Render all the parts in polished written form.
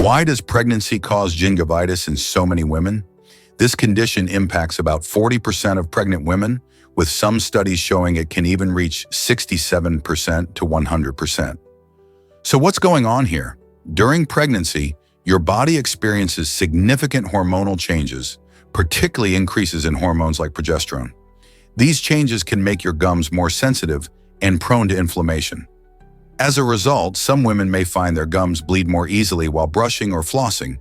Why does pregnancy cause gingivitis in so many women? This condition impacts about 40% of pregnant women, with some studies showing it can even reach 67% to 100%. So what's going on here? During pregnancy, your body experiences significant hormonal changes, particularly increases in hormones like progesterone. These changes can make your gums more sensitive and prone to inflammation. As a result, some women may find their gums bleed more easily while brushing or flossing.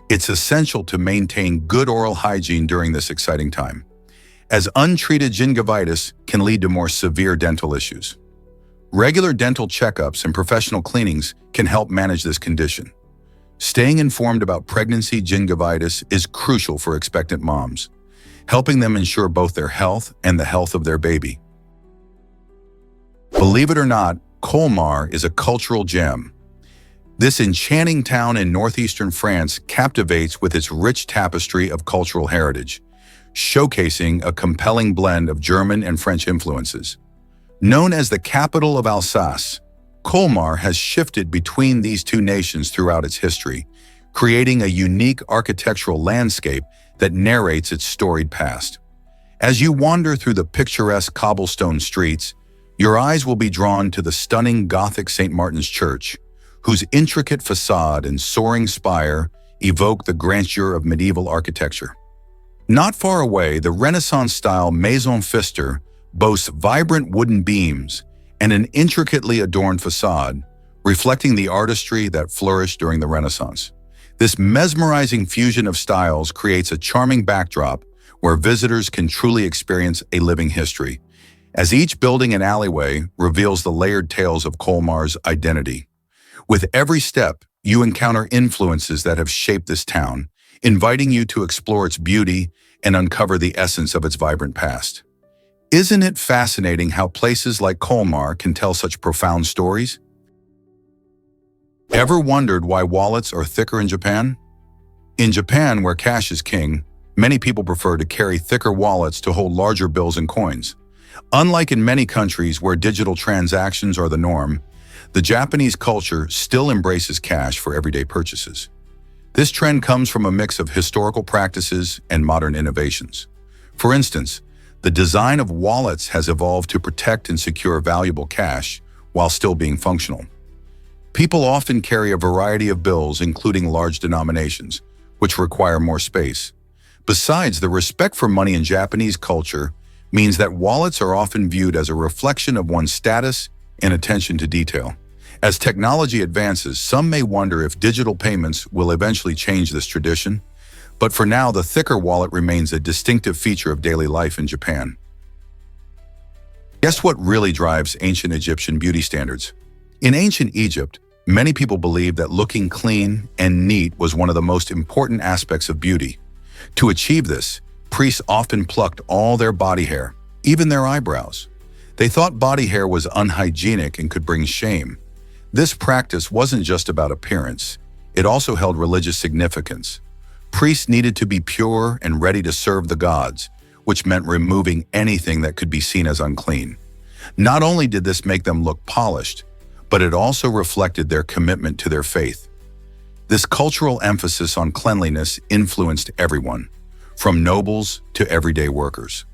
It's essential to maintain good oral hygiene during this exciting time, as untreated gingivitis can lead to more severe dental issues. Regular dental checkups and professional cleanings can help manage this condition. Staying informed about pregnancy gingivitis is crucial for expectant moms, helping them ensure both their health and the health of their baby. Believe it or not, Colmar is a cultural gem. This enchanting town in northeastern France captivates with its rich tapestry of cultural heritage, showcasing a compelling blend of German and French influences. Known as the capital of Alsace, Colmar has shifted between these two nations throughout its history, creating a unique architectural landscape that narrates its storied past. As you wander through the picturesque cobblestone streets, your eyes will be drawn to the stunning Gothic St. Martin's Church, whose intricate facade and soaring spire evoke the grandeur of medieval architecture. Not far away, the Renaissance-style Maison Pfister boasts vibrant wooden beams and an intricately adorned facade, reflecting the artistry that flourished during the Renaissance. This mesmerizing fusion of styles creates a charming backdrop where visitors can truly experience a living history, as each building and alleyway reveals the layered tales of Colmar's identity. With every step, you encounter influences that have shaped this town, inviting you to explore its beauty and uncover the essence of its vibrant past. Isn't it fascinating how places like Colmar can tell such profound stories? Ever wondered why wallets are thicker in Japan? In Japan, where cash is king, many people prefer to carry thicker wallets to hold larger bills and coins. Unlike in many countries where digital transactions are the norm, the Japanese culture still embraces cash for everyday purchases. This trend comes from a mix of historical practices and modern innovations. For instance, the design of wallets has evolved to protect and secure valuable cash while still being functional. People often carry a variety of bills, including large denominations, which require more space. Besides, the respect for money in Japanese culture means that wallets are often viewed as a reflection of one's status and attention to detail. As technology advances, some may wonder if digital payments will eventually change this tradition, but for now, the thicker wallet remains a distinctive feature of daily life in Japan. Guess what really drives ancient Egyptian beauty standards? In ancient Egypt, many people believed that looking clean and neat was one of the most important aspects of beauty. To achieve this, priests often plucked all their body hair, even their eyebrows. They thought body hair was unhygienic and could bring shame. This practice wasn't just about appearance, it also held religious significance. Priests needed to be pure and ready to serve the gods, which meant removing anything that could be seen as unclean. Not only did this make them look polished, but it also reflected their commitment to their faith. This cultural emphasis on cleanliness influenced everyone, from nobles to everyday workers.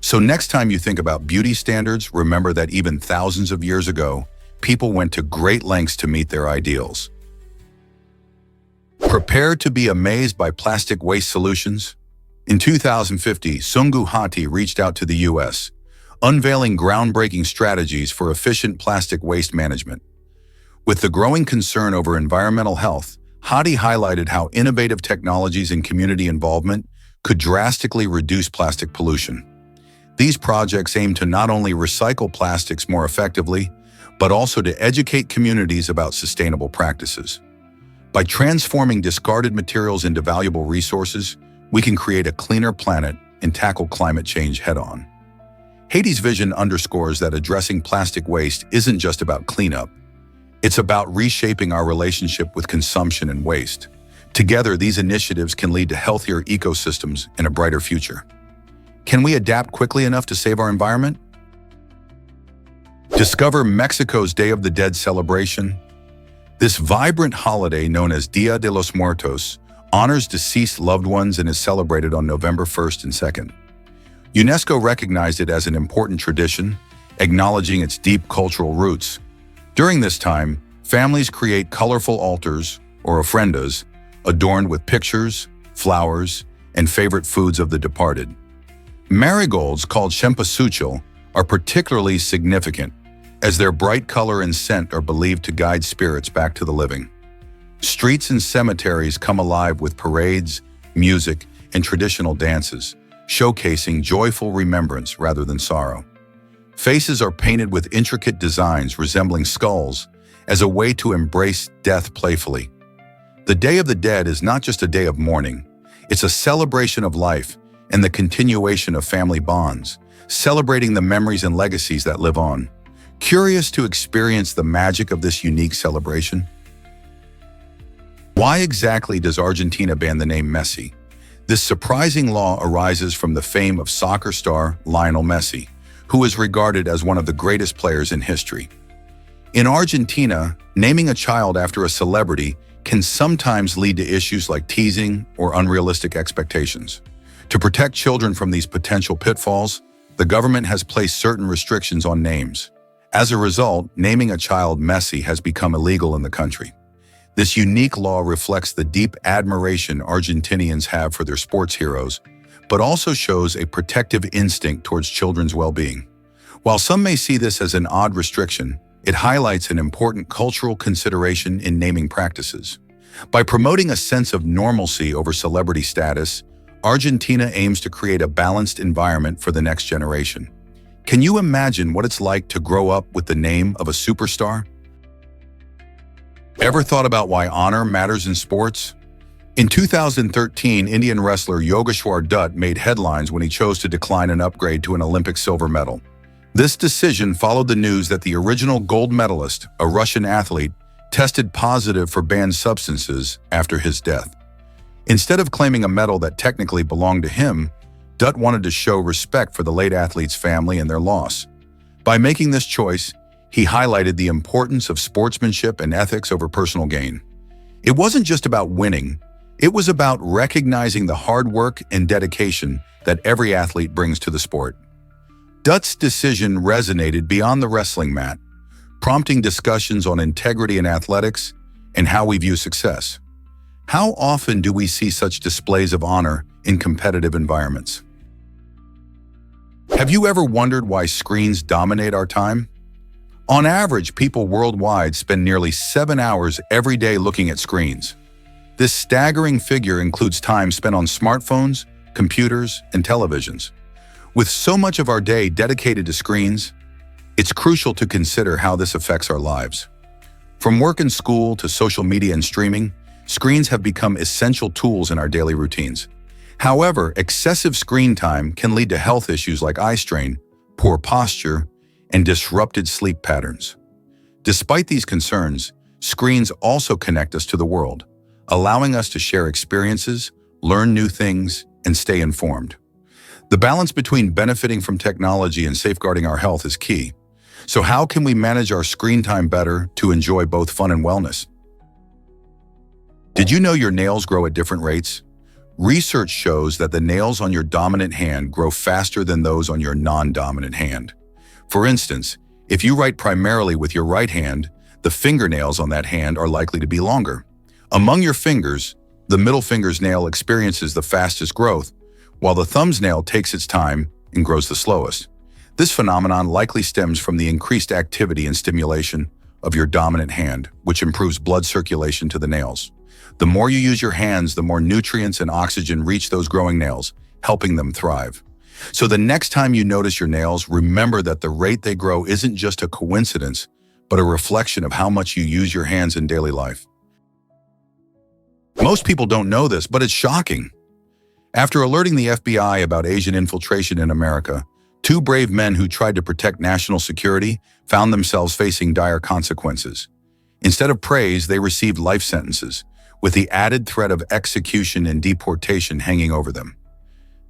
So next time you think about beauty standards, remember that even thousands of years ago, people went to great lengths to meet their ideals. Prepare to be amazed by plastic waste solutions? In 2050, Sungu Hati reached out to the U.S., unveiling groundbreaking strategies for efficient plastic waste management. With the growing concern over environmental health, Hati highlighted how innovative technologies and community involvement could drastically reduce plastic pollution. These projects aim to not only recycle plastics more effectively, but also to educate communities about sustainable practices. By transforming discarded materials into valuable resources, we can create a cleaner planet and tackle climate change head-on. Hati's vision underscores that addressing plastic waste isn't just about cleanup. It's about reshaping our relationship with consumption and waste. Together, these initiatives can lead to healthier ecosystems and a brighter future. Can we adapt quickly enough to save our environment? Discover Mexico's Day of the Dead celebration. This vibrant holiday, known as Dia de los Muertos, honors deceased loved ones and is celebrated on November 1st and 2nd. UNESCO recognized it as an important tradition, acknowledging its deep cultural roots. During this time, families create colorful altars, or ofrendas, adorned with pictures, flowers, and favorite foods of the departed. Marigolds, called cempasúchil, are particularly significant, as their bright color and scent are believed to guide spirits back to the living. Streets and cemeteries come alive with parades, music, and traditional dances, showcasing joyful remembrance rather than sorrow. Faces are painted with intricate designs resembling skulls as a way to embrace death playfully. The Day of the Dead is not just a day of mourning, it's a celebration of life and the continuation of family bonds, celebrating the memories and legacies that live on. Curious to experience the magic of this unique celebration? Why exactly does Argentina ban the name Messi? This surprising law arises from the fame of soccer star Lionel Messi, who is regarded as one of the greatest players in history. In Argentina, naming a child after a celebrity can sometimes lead to issues like teasing or unrealistic expectations. To protect children from these potential pitfalls, the government has placed certain restrictions on names. As a result, naming a child Messi has become illegal in the country. This unique law reflects the deep admiration Argentinians have for their sports heroes, but also shows a protective instinct towards children's well-being. While some may see this as an odd restriction, it highlights an important cultural consideration in naming practices. By promoting a sense of normalcy over celebrity status, Argentina aims to create a balanced environment for the next generation. Can you imagine what it's like to grow up with the name of a superstar? Ever thought about why honor matters in sports? In 2013, Indian wrestler Yogeshwar Dutt made headlines when he chose to decline an upgrade to an Olympic silver medal. This decision followed the news that the original gold medalist, a Russian athlete, tested positive for banned substances after his death. Instead of claiming a medal that technically belonged to him, Dutt wanted to show respect for the late athlete's family and their loss. By making this choice, he highlighted the importance of sportsmanship and ethics over personal gain. It wasn't just about winning, it was about recognizing the hard work and dedication that every athlete brings to the sport. Dutt's decision resonated beyond the wrestling mat, prompting discussions on integrity in athletics and how we view success. How often do we see such displays of honor in competitive environments? Have you ever wondered why screens dominate our time? On average, people worldwide spend nearly 7 hours every day looking at screens. This staggering figure includes time spent on smartphones, computers, and televisions. With so much of our day dedicated to screens, it's crucial to consider how this affects our lives. From work and school to social media and streaming, screens have become essential tools in our daily routines. However, excessive screen time can lead to health issues like eye strain, poor posture, and disrupted sleep patterns. Despite these concerns, screens also connect us to the world, allowing us to share experiences, learn new things, and stay informed. The balance between benefiting from technology and safeguarding our health is key. So how can we manage our screen time better to enjoy both fun and wellness? Did you know your nails grow at different rates? Research shows that the nails on your dominant hand grow faster than those on your non-dominant hand. For instance, if you write primarily with your right hand, the fingernails on that hand are likely to be longer. Among your fingers, the middle finger's nail experiences the fastest growth, while the thumb's nail takes its time and grows the slowest. This phenomenon likely stems from the increased activity and stimulation of your dominant hand, which improves blood circulation to the nails. The more you use your hands, the more nutrients and oxygen reach those growing nails, helping them thrive. So the next time you notice your nails, remember that the rate they grow isn't just a coincidence, but a reflection of how much you use your hands in daily life. Most people don't know this, but it's shocking. After alerting the FBI about Asian infiltration in America, 2 brave men who tried to protect national security found themselves facing dire consequences. Instead of praise, they received life sentences, with the added threat of execution and deportation hanging over them.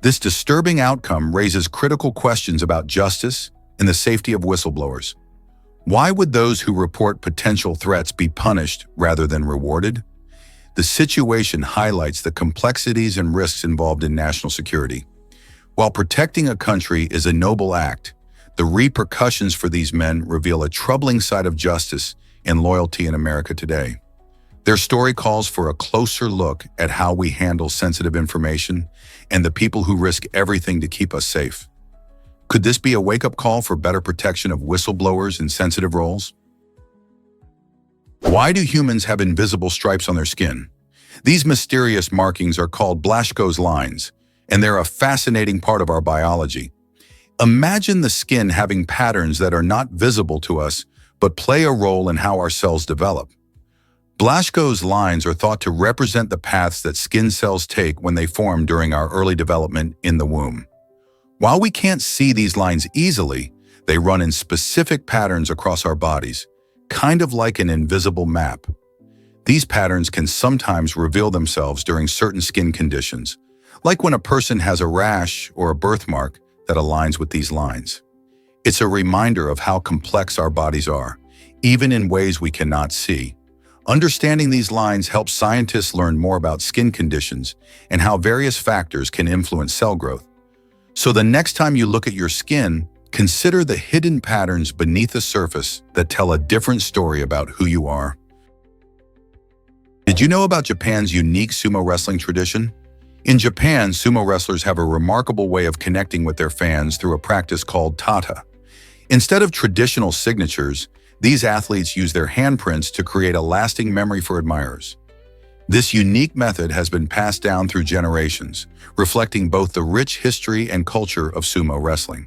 This disturbing outcome raises critical questions about justice and the safety of whistleblowers. Why would those who report potential threats be punished rather than rewarded? The situation highlights the complexities and risks involved in national security. While protecting a country is a noble act, the repercussions for these men reveal a troubling side of justice and loyalty in America today. Their story calls for a closer look at how we handle sensitive information and the people who risk everything to keep us safe. Could this be a wake-up call for better protection of whistleblowers in sensitive roles? Why do humans have invisible stripes on their skin? These mysterious markings are called Blaschko's lines, and they're a fascinating part of our biology. Imagine the skin having patterns that are not visible to us, but play a role in how our cells develop. Blaschko's lines are thought to represent the paths that skin cells take when they form during our early development in the womb. While we can't see these lines easily, they run in specific patterns across our bodies, kind of like an invisible map. These patterns can sometimes reveal themselves during certain skin conditions, like when a person has a rash or a birthmark that aligns with these lines. It's a reminder of how complex our bodies are, even in ways we cannot see. Understanding these lines helps scientists learn more about skin conditions and how various factors can influence cell growth. So the next time you look at your skin, consider the hidden patterns beneath the surface that tell a different story about who you are. Did you know about Japan's unique sumo wrestling tradition? In Japan, sumo wrestlers have a remarkable way of connecting with their fans through a practice called tata. Instead of traditional signatures, these athletes use their handprints to create a lasting memory for admirers. This unique method has been passed down through generations, reflecting both the rich history and culture of sumo wrestling.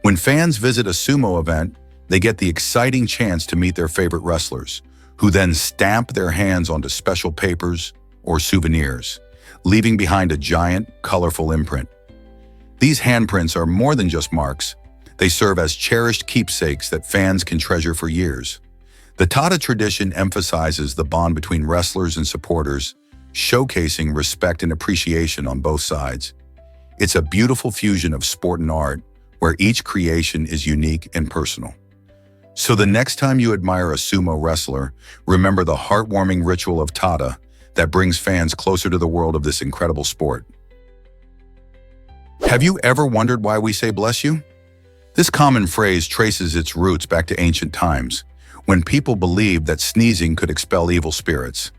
When fans visit a sumo event, they get the exciting chance to meet their favorite wrestlers, who then stamp their hands onto special papers or souvenirs, leaving behind a giant, colorful imprint. These handprints are more than just marks. They serve as cherished keepsakes that fans can treasure for years. The Tata tradition emphasizes the bond between wrestlers and supporters, showcasing respect and appreciation on both sides. It's a beautiful fusion of sport and art, where each creation is unique and personal. So the next time you admire a sumo wrestler, remember the heartwarming ritual of Tata that brings fans closer to the world of this incredible sport. Have you ever wondered why we say "bless you"? This common phrase traces its roots back to ancient times, when people believed that sneezing could expel evil spirits.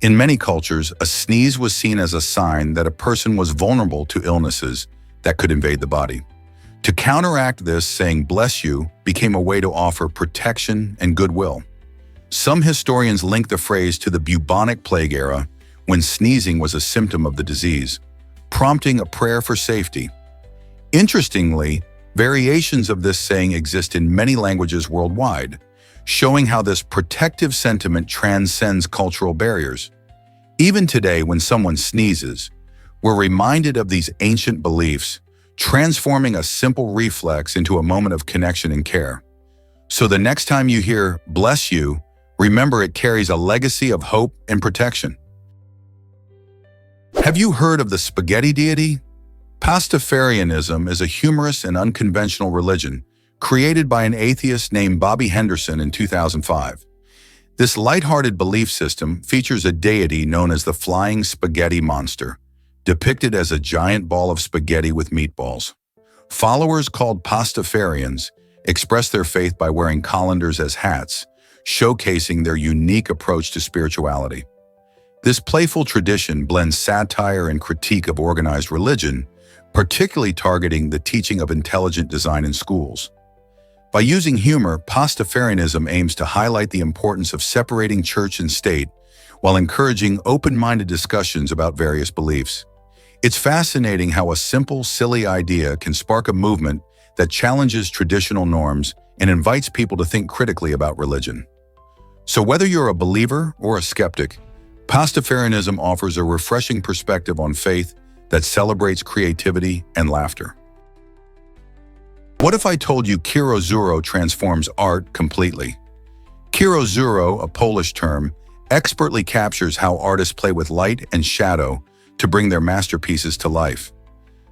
In many cultures, a sneeze was seen as a sign that a person was vulnerable to illnesses that could invade the body. To counteract this, saying "bless you" became a way to offer protection and goodwill. Some historians link the phrase to the bubonic plague era, when sneezing was a symptom of the disease, prompting a prayer for safety. Interestingly, variations of this saying exist in many languages worldwide, showing how this protective sentiment transcends cultural barriers. Even today, when someone sneezes, we're reminded of these ancient beliefs, transforming a simple reflex into a moment of connection and care. So the next time you hear "bless you," remember it carries a legacy of hope and protection. Have you heard of the spaghetti deity? Pastafarianism is a humorous and unconventional religion created by an atheist named Bobby Henderson in 2005. This lighthearted belief system features a deity known as the Flying Spaghetti Monster, depicted as a giant ball of spaghetti with meatballs. Followers called Pastafarians express their faith by wearing colanders as hats, showcasing their unique approach to spirituality. This playful tradition blends satire and critique of organized religion, particularly targeting the teaching of intelligent design in schools. By using humor, Pastafarianism aims to highlight the importance of separating church and state while encouraging open-minded discussions about various beliefs. It's fascinating how a simple, silly idea can spark a movement that challenges traditional norms and invites people to think critically about religion. So whether you're a believer or a skeptic, Pastafarianism offers a refreshing perspective on faith that celebrates creativity and laughter. What if I told you chiaroscuro transforms art completely? Chiaroscuro, a Polish term, expertly captures how artists play with light and shadow to bring their masterpieces to life.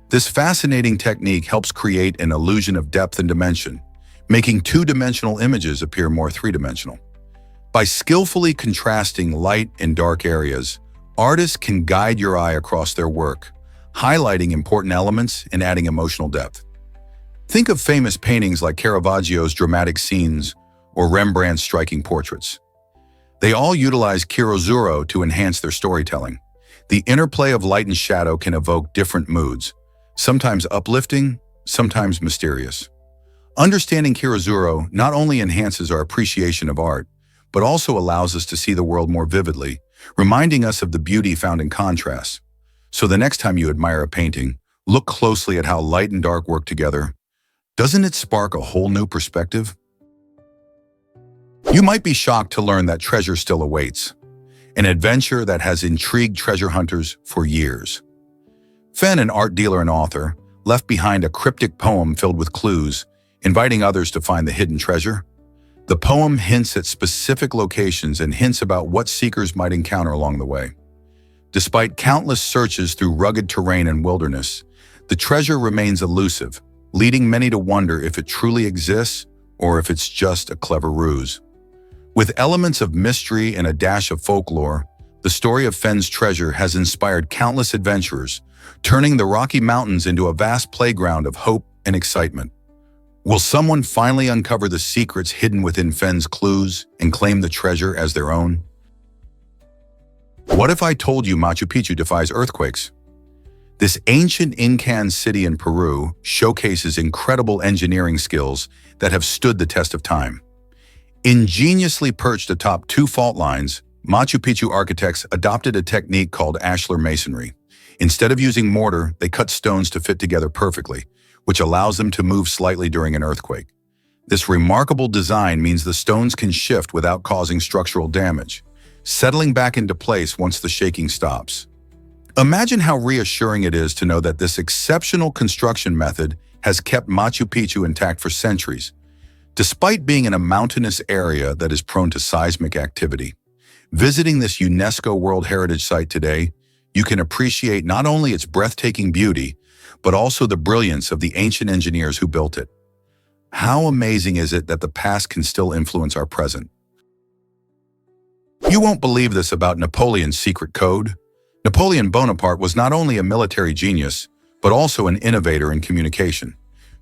This fascinating technique helps create an illusion of depth and dimension, making two-dimensional images appear more three-dimensional. By skillfully contrasting light and dark areas, artists can guide your eye across their work, highlighting important elements and adding emotional depth. Think of famous paintings like Caravaggio's dramatic scenes or Rembrandt's striking portraits. They all utilize chiaroscuro to enhance their storytelling. The interplay of light and shadow can evoke different moods, sometimes uplifting, sometimes mysterious. Understanding chiaroscuro not only enhances our appreciation of art, but also allows us to see the world more vividly, reminding us of the beauty found in contrast. So the next time you admire a painting, look closely at how light and dark work together. Doesn't it spark a whole new perspective? You might be shocked to learn that treasure still awaits, an adventure that has intrigued treasure hunters for years. Fenn, an art dealer and author, left behind a cryptic poem filled with clues, inviting others to find the hidden treasure. The poem hints at specific locations and hints about what seekers might encounter along the way. Despite countless searches through rugged terrain and wilderness, the treasure remains elusive, leading many to wonder if it truly exists or if it's just a clever ruse. With elements of mystery and a dash of folklore, the story of Fenn's treasure has inspired countless adventurers, turning the Rocky Mountains into a vast playground of hope and excitement. Will someone finally uncover the secrets hidden within Fenn's clues and claim the treasure as their own? What if I told you Machu Picchu defies earthquakes? This ancient Incan city in Peru showcases incredible engineering skills that have stood the test of time. Ingeniously perched atop two fault lines, Machu Picchu architects adopted a technique called ashlar masonry. Instead of using mortar, they cut stones to fit together perfectly, which allows them to move slightly during an earthquake. This remarkable design means the stones can shift without causing structural damage, settling back into place once the shaking stops. Imagine how reassuring it is to know that this exceptional construction method has kept Machu Picchu intact for centuries, despite being in a mountainous area that is prone to seismic activity. Visiting this UNESCO World Heritage Site today, you can appreciate not only its breathtaking beauty, but also the brilliance of the ancient engineers who built it. How amazing is it that the past can still influence our present? You won't believe this about Napoleon's secret code. Napoleon Bonaparte was not only a military genius, but also an innovator in communication.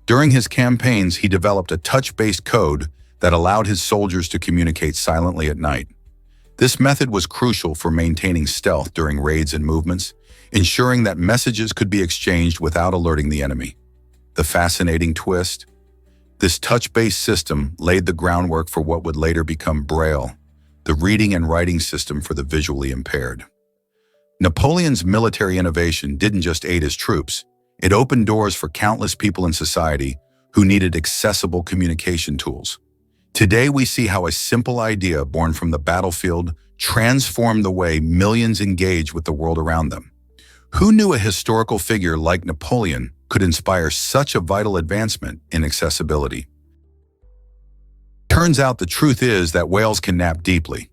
During his campaigns, he developed a touch-based code that allowed his soldiers to communicate silently at night. This method was crucial for maintaining stealth during raids and movements, ensuring that messages could be exchanged without alerting the enemy. The fascinating twist? This touch-based system laid the groundwork for what would later become Braille, the reading and writing system for the visually impaired. Napoleon's military innovation didn't just aid his troops, it opened doors for countless people in society who needed accessible communication tools. Today we see how a simple idea born from the battlefield transformed the way millions engage with the world around them. Who knew a historical figure like Napoleon could inspire such a vital advancement in accessibility? Turns out the truth is that whales can nap deeply.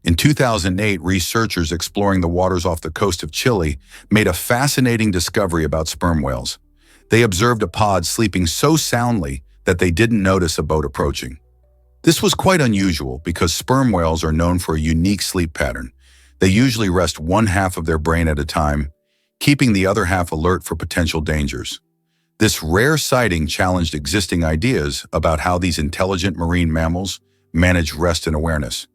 In 2008, researchers exploring the waters off the coast of Chile made a fascinating discovery about sperm whales. They observed a pod sleeping so soundly that they didn't notice a boat approaching. This was quite unusual because sperm whales are known for a unique sleep pattern. They usually rest one half of their brain at a time, keeping the other half alert for potential dangers. This rare sighting challenged existing ideas about how these intelligent marine mammals manage rest and awareness.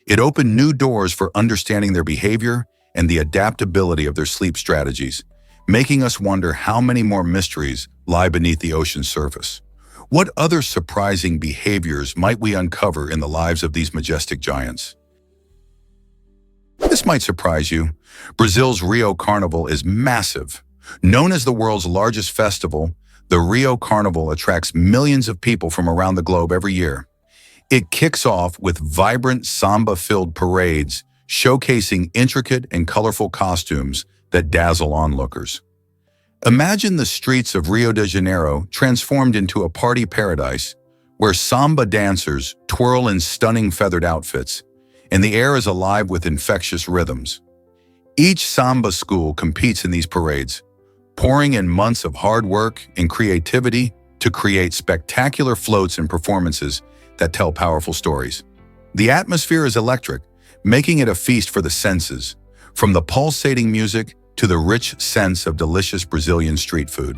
It opened new doors for understanding their behavior and the adaptability of their sleep strategies, making us wonder how many more mysteries lie beneath the ocean's surface. What other surprising behaviors might we uncover in the lives of these majestic giants? This might surprise you. Brazil's Rio Carnival is massive. Known as the world's largest festival, the Rio Carnival attracts millions of people from around the globe every year. It kicks off with vibrant samba-filled parades, showcasing intricate and colorful costumes that dazzle onlookers. Imagine the streets of Rio de Janeiro transformed into a party paradise where samba dancers twirl in stunning feathered outfits, and the air is alive with infectious rhythms. Each samba school competes in these parades, pouring in months of hard work and creativity to create spectacular floats and performances that tell powerful stories. The atmosphere is electric, making it a feast for the senses, from the pulsating music to the rich sense of delicious Brazilian street food.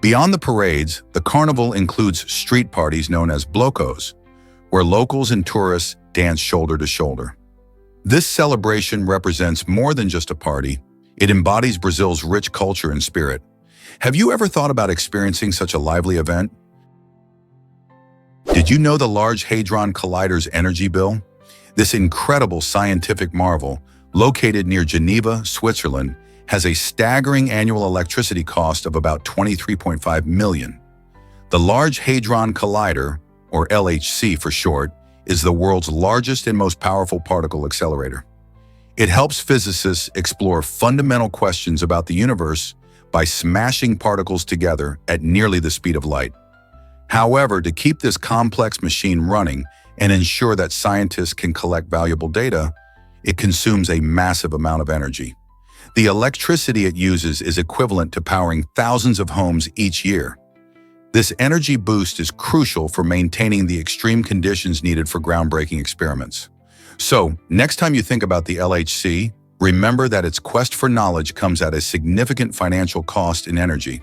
Beyond the parades, the carnival includes street parties known as blocos, where locals and tourists dance shoulder to shoulder. This celebration represents more than just a party. It embodies Brazil's rich culture and spirit. Have you ever thought about experiencing such a lively event? Did you know the Large Hadron Collider's energy bill? This incredible scientific marvel, located near Geneva, Switzerland, has a staggering annual electricity cost of about $23.5 million. The Large Hadron Collider, or LHC for short, is the world's largest and most powerful particle accelerator. It helps physicists explore fundamental questions about the universe by smashing particles together at nearly the speed of light. However, to keep this complex machine running and ensure that scientists can collect valuable data, it consumes a massive amount of energy. The electricity it uses is equivalent to powering thousands of homes each year. This energy boost is crucial for maintaining the extreme conditions needed for groundbreaking experiments. So, next time you think about the LHC, remember that its quest for knowledge comes at a significant financial cost in energy.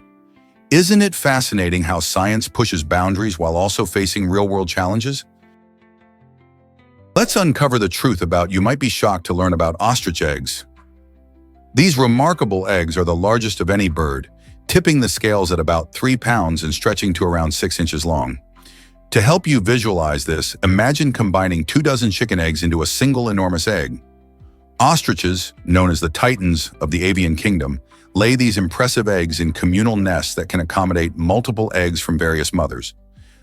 Isn't it fascinating how science pushes boundaries while also facing real-world challenges? Let's uncover the truth about you might be shocked to learn about ostrich eggs. These remarkable eggs are the largest of any bird, tipping the scales at about 3 pounds and stretching to around 6 inches long. To help you visualize this, imagine combining 24 chicken eggs into a single enormous egg. Ostriches, known as the titans of the avian kingdom, lay these impressive eggs in communal nests that can accommodate multiple eggs from various mothers.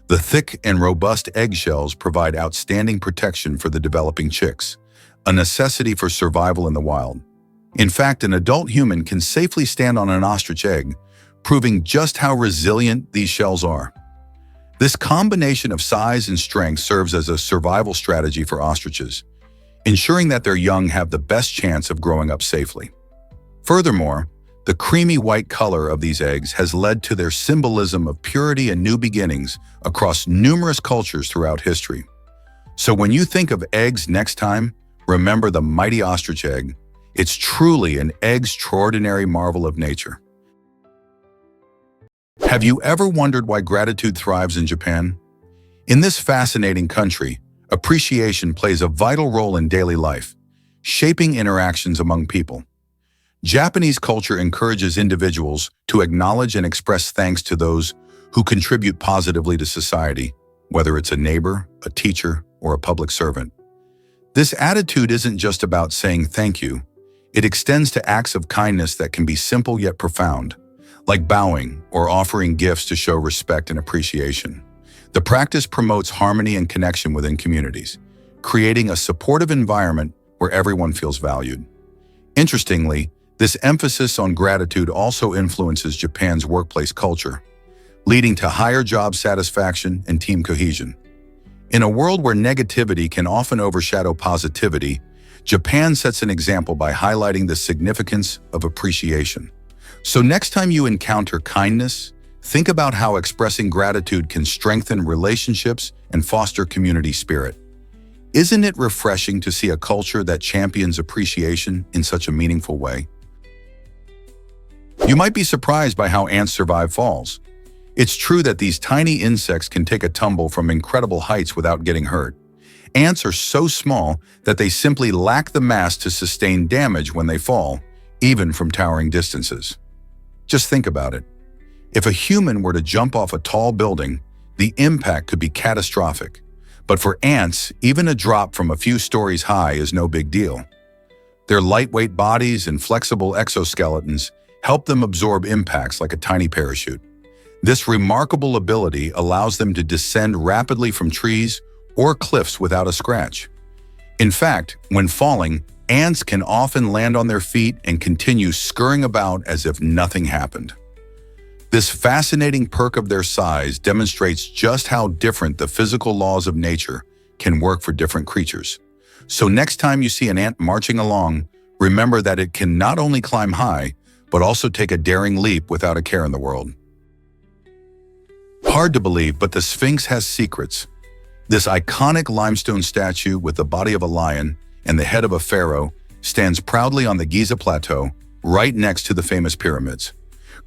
The thick and robust eggshells provide outstanding protection for the developing chicks, a necessity for survival in the wild. In fact, an adult human can safely stand on an ostrich egg, proving just how resilient these shells are. This combination of size and strength serves as a survival strategy for ostriches, ensuring that their young have the best chance of growing up safely. Furthermore, the creamy white color of these eggs has led to their symbolism of purity and new beginnings across numerous cultures throughout history. So when you think of eggs next time, remember the mighty ostrich egg. It's truly an extraordinary marvel of nature. Have you ever wondered why gratitude thrives in Japan? In this fascinating country, appreciation plays a vital role in daily life, shaping interactions among people. Japanese culture encourages individuals to acknowledge and express thanks to those who contribute positively to society, whether it's a neighbor, a teacher, or a public servant. This attitude isn't just about saying thank you. It extends to acts of kindness that can be simple yet profound, like bowing or offering gifts to show respect and appreciation. The practice promotes harmony and connection within communities, creating a supportive environment where everyone feels valued. Interestingly, this emphasis on gratitude also influences Japan's workplace culture, leading to higher job satisfaction and team cohesion. In a world where negativity can often overshadow positivity, Japan sets an example by highlighting the significance of appreciation. So next time you encounter kindness, think about how expressing gratitude can strengthen relationships and foster community spirit. Isn't it refreshing to see a culture that champions appreciation in such a meaningful way? You might be surprised by how ants survive falls. It's true that these tiny insects can take a tumble from incredible heights without getting hurt. Ants are so small that they simply lack the mass to sustain damage when they fall, even from towering distances. Just think about it. If a human were to jump off a tall building, the impact could be catastrophic. But for ants, even a drop from a few stories high is no big deal. Their lightweight bodies and flexible exoskeletons help them absorb impacts like a tiny parachute. This remarkable ability allows them to descend rapidly from trees or cliffs without a scratch. In fact, when falling, ants can often land on their feet and continue scurrying about as if nothing happened. This fascinating perk of their size demonstrates just how different the physical laws of nature can work for different creatures. So next time you see an ant marching along, remember that it can not only climb high, but also take a daring leap without a care in the world. Hard to believe, but the Sphinx has secrets. This iconic limestone statue with the body of a lion and the head of a pharaoh stands proudly on the Giza Plateau, right next to the famous pyramids.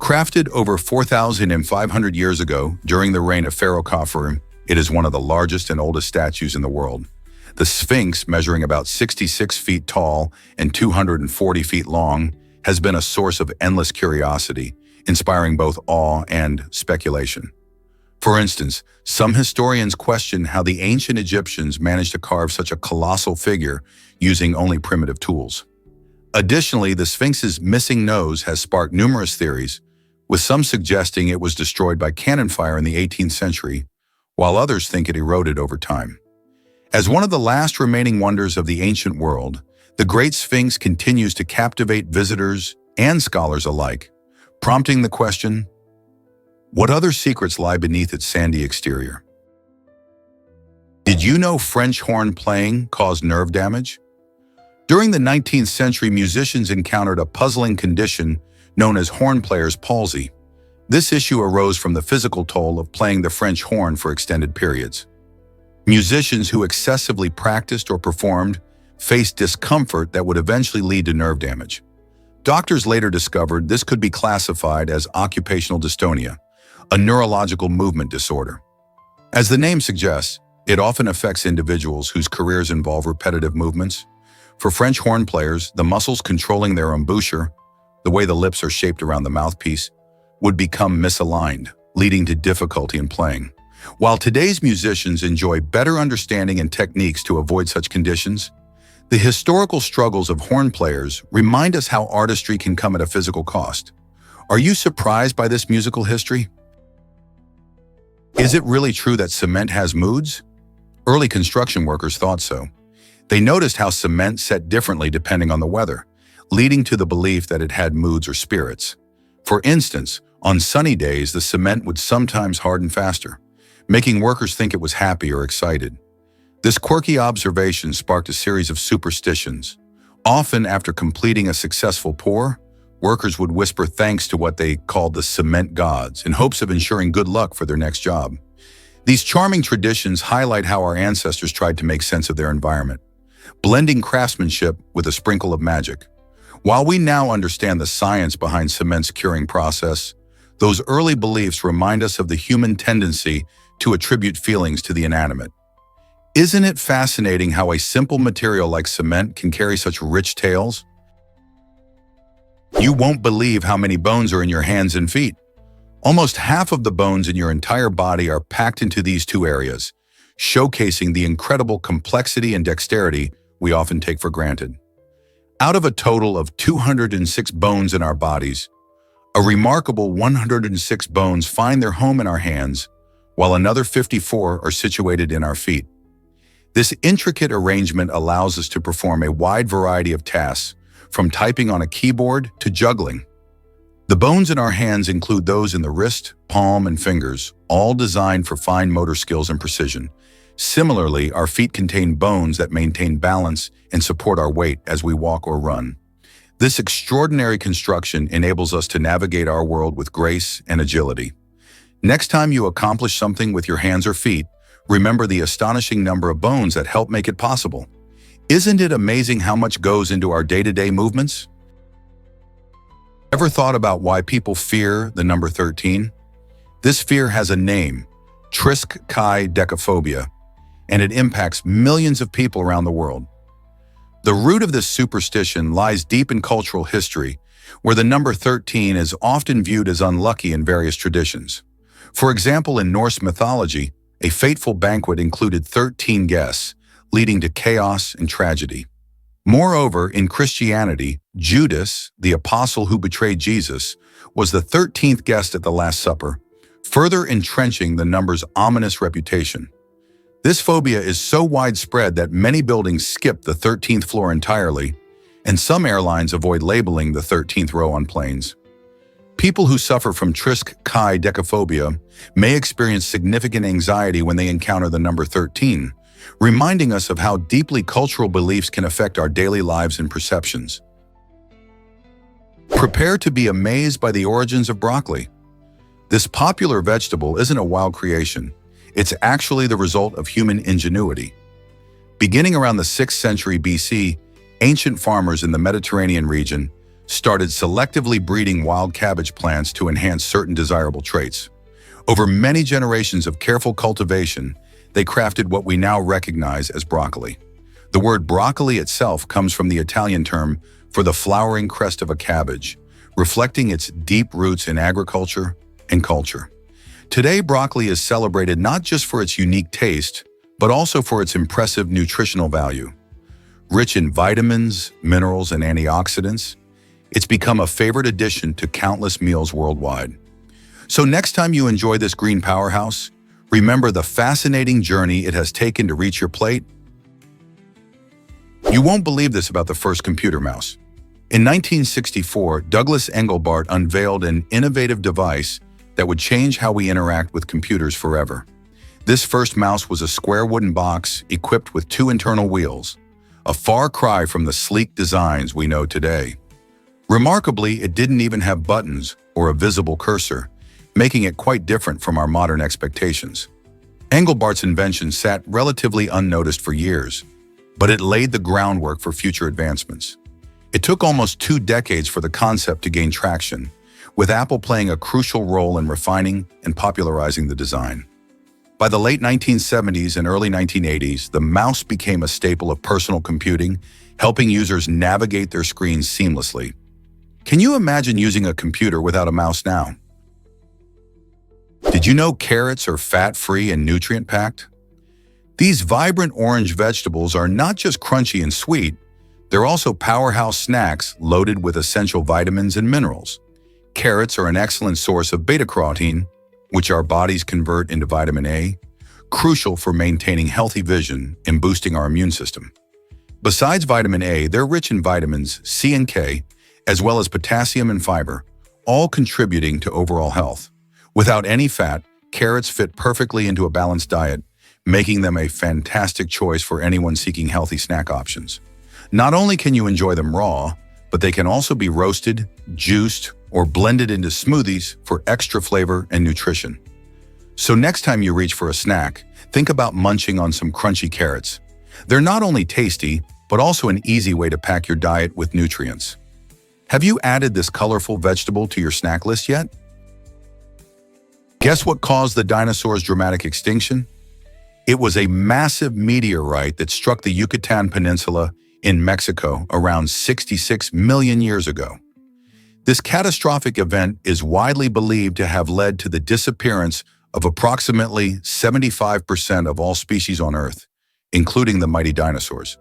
Crafted over 4,500 years ago during the reign of Pharaoh Khafre, it is one of the largest and oldest statues in the world. The Sphinx, measuring about 66 feet tall and 240 feet long, has been a source of endless curiosity, inspiring both awe and speculation. For instance, some historians question how the ancient Egyptians managed to carve such a colossal figure using only primitive tools. Additionally, the Sphinx's missing nose has sparked numerous theories, with some suggesting it was destroyed by cannon fire in the 18th century, while others think it eroded over time. As one of the last remaining wonders of the ancient world, the Great Sphinx continues to captivate visitors and scholars alike, prompting the question, what other secrets lie beneath its sandy exterior? Did you know French horn playing caused nerve damage? During the 19th century, musicians encountered a puzzling condition known as horn player's palsy. This issue arose from the physical toll of playing the French horn for extended periods. Musicians who excessively practiced or performed faced discomfort that would eventually lead to nerve damage. Doctors later discovered this could be classified as occupational dystonia, a neurological movement disorder. As the name suggests, it often affects individuals whose careers involve repetitive movements. For French horn players, the muscles controlling their embouchure, the way the lips are shaped around the mouthpiece, would become misaligned, leading to difficulty in playing. While today's musicians enjoy better understanding and techniques to avoid such conditions, the historical struggles of horn players remind us how artistry can come at a physical cost. Are you surprised by this musical history? Is it really true that cement has moods? Early construction workers thought so. They noticed how cement set differently depending on the weather, leading to the belief that it had moods or spirits. For instance, on sunny days, the cement would sometimes harden faster, making workers think it was happy or excited. This quirky observation sparked a series of superstitions. Often after completing a successful pour, workers would whisper thanks to what they called the cement gods in hopes of ensuring good luck for their next job. These charming traditions highlight how our ancestors tried to make sense of their environment, blending craftsmanship with a sprinkle of magic. While we now understand the science behind cement's curing process, those early beliefs remind us of the human tendency to attribute feelings to the inanimate. Isn't it fascinating how a simple material like cement can carry such rich tales? You won't believe how many bones are in your hands and feet. Almost half of the bones in your entire body are packed into these two areas, showcasing the incredible complexity and dexterity we often take for granted. Out of a total of 206 bones in our bodies, a remarkable 106 bones find their home in our hands, while another 54 are situated in our feet. This intricate arrangement allows us to perform a wide variety of tasks, from typing on a keyboard to juggling. The bones in our hands include those in the wrist, palm, and fingers, all designed for fine motor skills and precision. Similarly, our feet contain bones that maintain balance and support our weight as we walk or run. This extraordinary construction enables us to navigate our world with grace and agility. Next time you accomplish something with your hands or feet, remember the astonishing number of bones that help make it possible. Isn't it amazing how much goes into our day-to-day movements? Ever thought about why people fear the number 13? This fear has a name, triskaidekaphobia, and it impacts millions of people around the world. The root of this superstition lies deep in cultural history, where the number 13 is often viewed as unlucky in various traditions. For example, in Norse mythology, a fateful banquet included 13 guests, leading to chaos and tragedy. Moreover, in Christianity, Judas, the apostle who betrayed Jesus, was the 13th guest at the Last Supper, further entrenching the number's ominous reputation. This phobia is so widespread that many buildings skip the 13th floor entirely, and some airlines avoid labeling the 13th row on planes. People who suffer from triskaidekaphobia may experience significant anxiety when they encounter the number 13, reminding us of how deeply cultural beliefs can affect our daily lives and perceptions. Prepare to be amazed by the origins of broccoli. This popular vegetable isn't a wild creation. It's actually the result of human ingenuity. Beginning around the 6th century BC, ancient farmers in the Mediterranean region started selectively breeding wild cabbage plants to enhance certain desirable traits. Over many generations of careful cultivation, they crafted what we now recognize as broccoli. The word broccoli itself comes from the Italian term for the flowering crest of a cabbage, reflecting its deep roots in agriculture and culture. Today, broccoli is celebrated not just for its unique taste, but also for its impressive nutritional value. Rich in vitamins, minerals, and antioxidants, it's become a favorite addition to countless meals worldwide. So next time you enjoy this green powerhouse, remember the fascinating journey it has taken to reach your plate. You won't believe this about the first computer mouse. In 1964, Douglas Engelbart unveiled an innovative device that would change how we interact with computers forever. This first mouse was a square wooden box equipped with 2 internal wheels, a far cry from the sleek designs we know today. Remarkably, it didn't even have buttons or a visible cursor, making it quite different from our modern expectations. Engelbart's invention sat relatively unnoticed for years, but it laid the groundwork for future advancements. It took almost 2 decades for the concept to gain traction, with Apple playing a crucial role in refining and popularizing the design. By the late 1970s and early 1980s, the mouse became a staple of personal computing, helping users navigate their screens seamlessly. Can you imagine using a computer without a mouse now? Did you know carrots are fat-free and nutrient-packed? These vibrant orange vegetables are not just crunchy and sweet, they're also powerhouse snacks loaded with essential vitamins and minerals. Carrots are an excellent source of beta-carotene, which our bodies convert into vitamin A, crucial for maintaining healthy vision and boosting our immune system. Besides vitamin A, they're rich in vitamins C and K, as well as potassium and fiber, all contributing to overall health. Without any fat, carrots fit perfectly into a balanced diet, making them a fantastic choice for anyone seeking healthy snack options. Not only can you enjoy them raw, but they can also be roasted, juiced, or blended into smoothies for extra flavor and nutrition. So next time you reach for a snack, think about munching on some crunchy carrots. They're not only tasty, but also an easy way to pack your diet with nutrients. Have you added this colorful vegetable to your snack list yet? Guess what caused the dinosaurs' dramatic extinction? It was a massive meteorite that struck the Yucatan Peninsula in Mexico around 66 million years ago. This catastrophic event is widely believed to have led to the disappearance of approximately 75% of all species on Earth, including the mighty dinosaurs.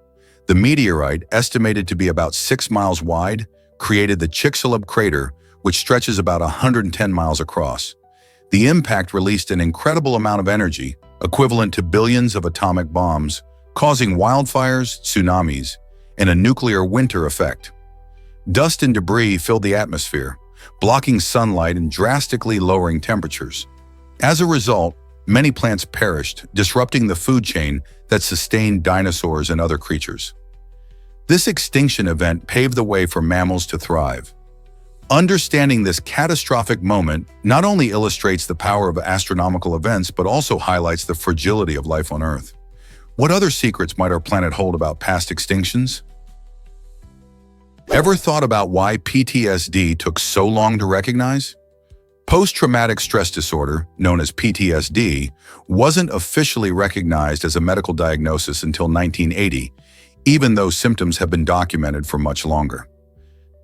The meteorite, estimated to be about 6 miles wide, created the Chicxulub crater, which stretches about 110 miles across. The impact released an incredible amount of energy, equivalent to billions of atomic bombs, causing wildfires, tsunamis, and a nuclear winter effect. Dust and debris filled the atmosphere, blocking sunlight and drastically lowering temperatures. As a result, many plants perished, disrupting the food chain that sustained dinosaurs and other creatures. This extinction event paved the way for mammals to thrive. Understanding this catastrophic moment not only illustrates the power of astronomical events, but also highlights the fragility of life on Earth. What other secrets might our planet hold about past extinctions? Ever thought about why PTSD took so long to recognize? Post-traumatic stress disorder, known as PTSD, wasn't officially recognized as a medical diagnosis until 1980, even though symptoms have been documented for much longer.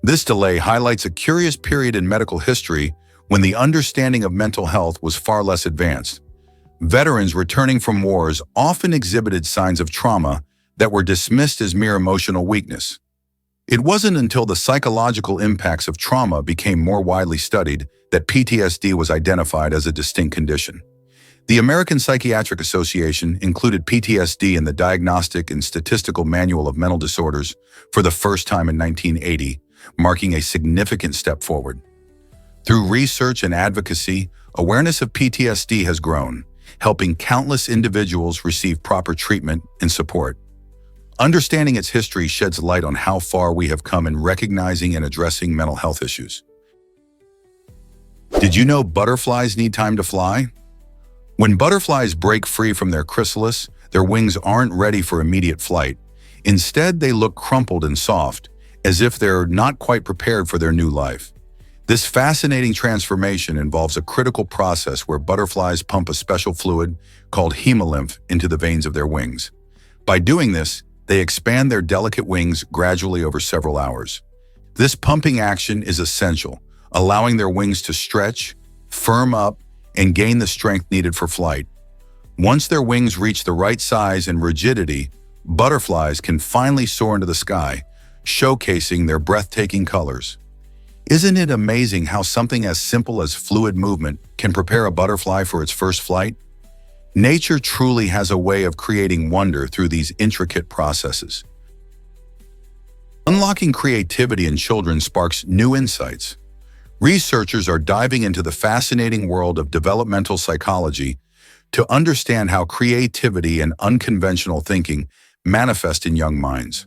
This delay highlights a curious period in medical history when the understanding of mental health was far less advanced. Veterans returning from wars often exhibited signs of trauma that were dismissed as mere emotional weakness. It wasn't until the psychological impacts of trauma became more widely studied that PTSD was identified as a distinct condition. The American Psychiatric Association included PTSD in the Diagnostic and Statistical Manual of Mental Disorders for the first time in 1980, marking a significant step forward. Through research and advocacy, awareness of PTSD has grown, helping countless individuals receive proper treatment and support. Understanding its history sheds light on how far we have come in recognizing and addressing mental health issues. Did you know butterflies need time to fly? When butterflies break free from their chrysalis, their wings aren't ready for immediate flight. Instead, they look crumpled and soft, as if they're not quite prepared for their new life. This fascinating transformation involves a critical process where butterflies pump a special fluid called hemolymph into the veins of their wings. By doing this, they expand their delicate wings gradually over several hours. This pumping action is essential, allowing their wings to stretch, firm up, and gain the strength needed for flight. Once their wings reach the right size and rigidity, butterflies can finally soar into the sky, showcasing their breathtaking colors. Isn't it amazing how something as simple as fluid movement can prepare a butterfly for its first flight? Nature truly has a way of creating wonder through these intricate processes. Unlocking creativity in children sparks new insights. Researchers are diving into the fascinating world of developmental psychology to understand how creativity and unconventional thinking manifest in young minds.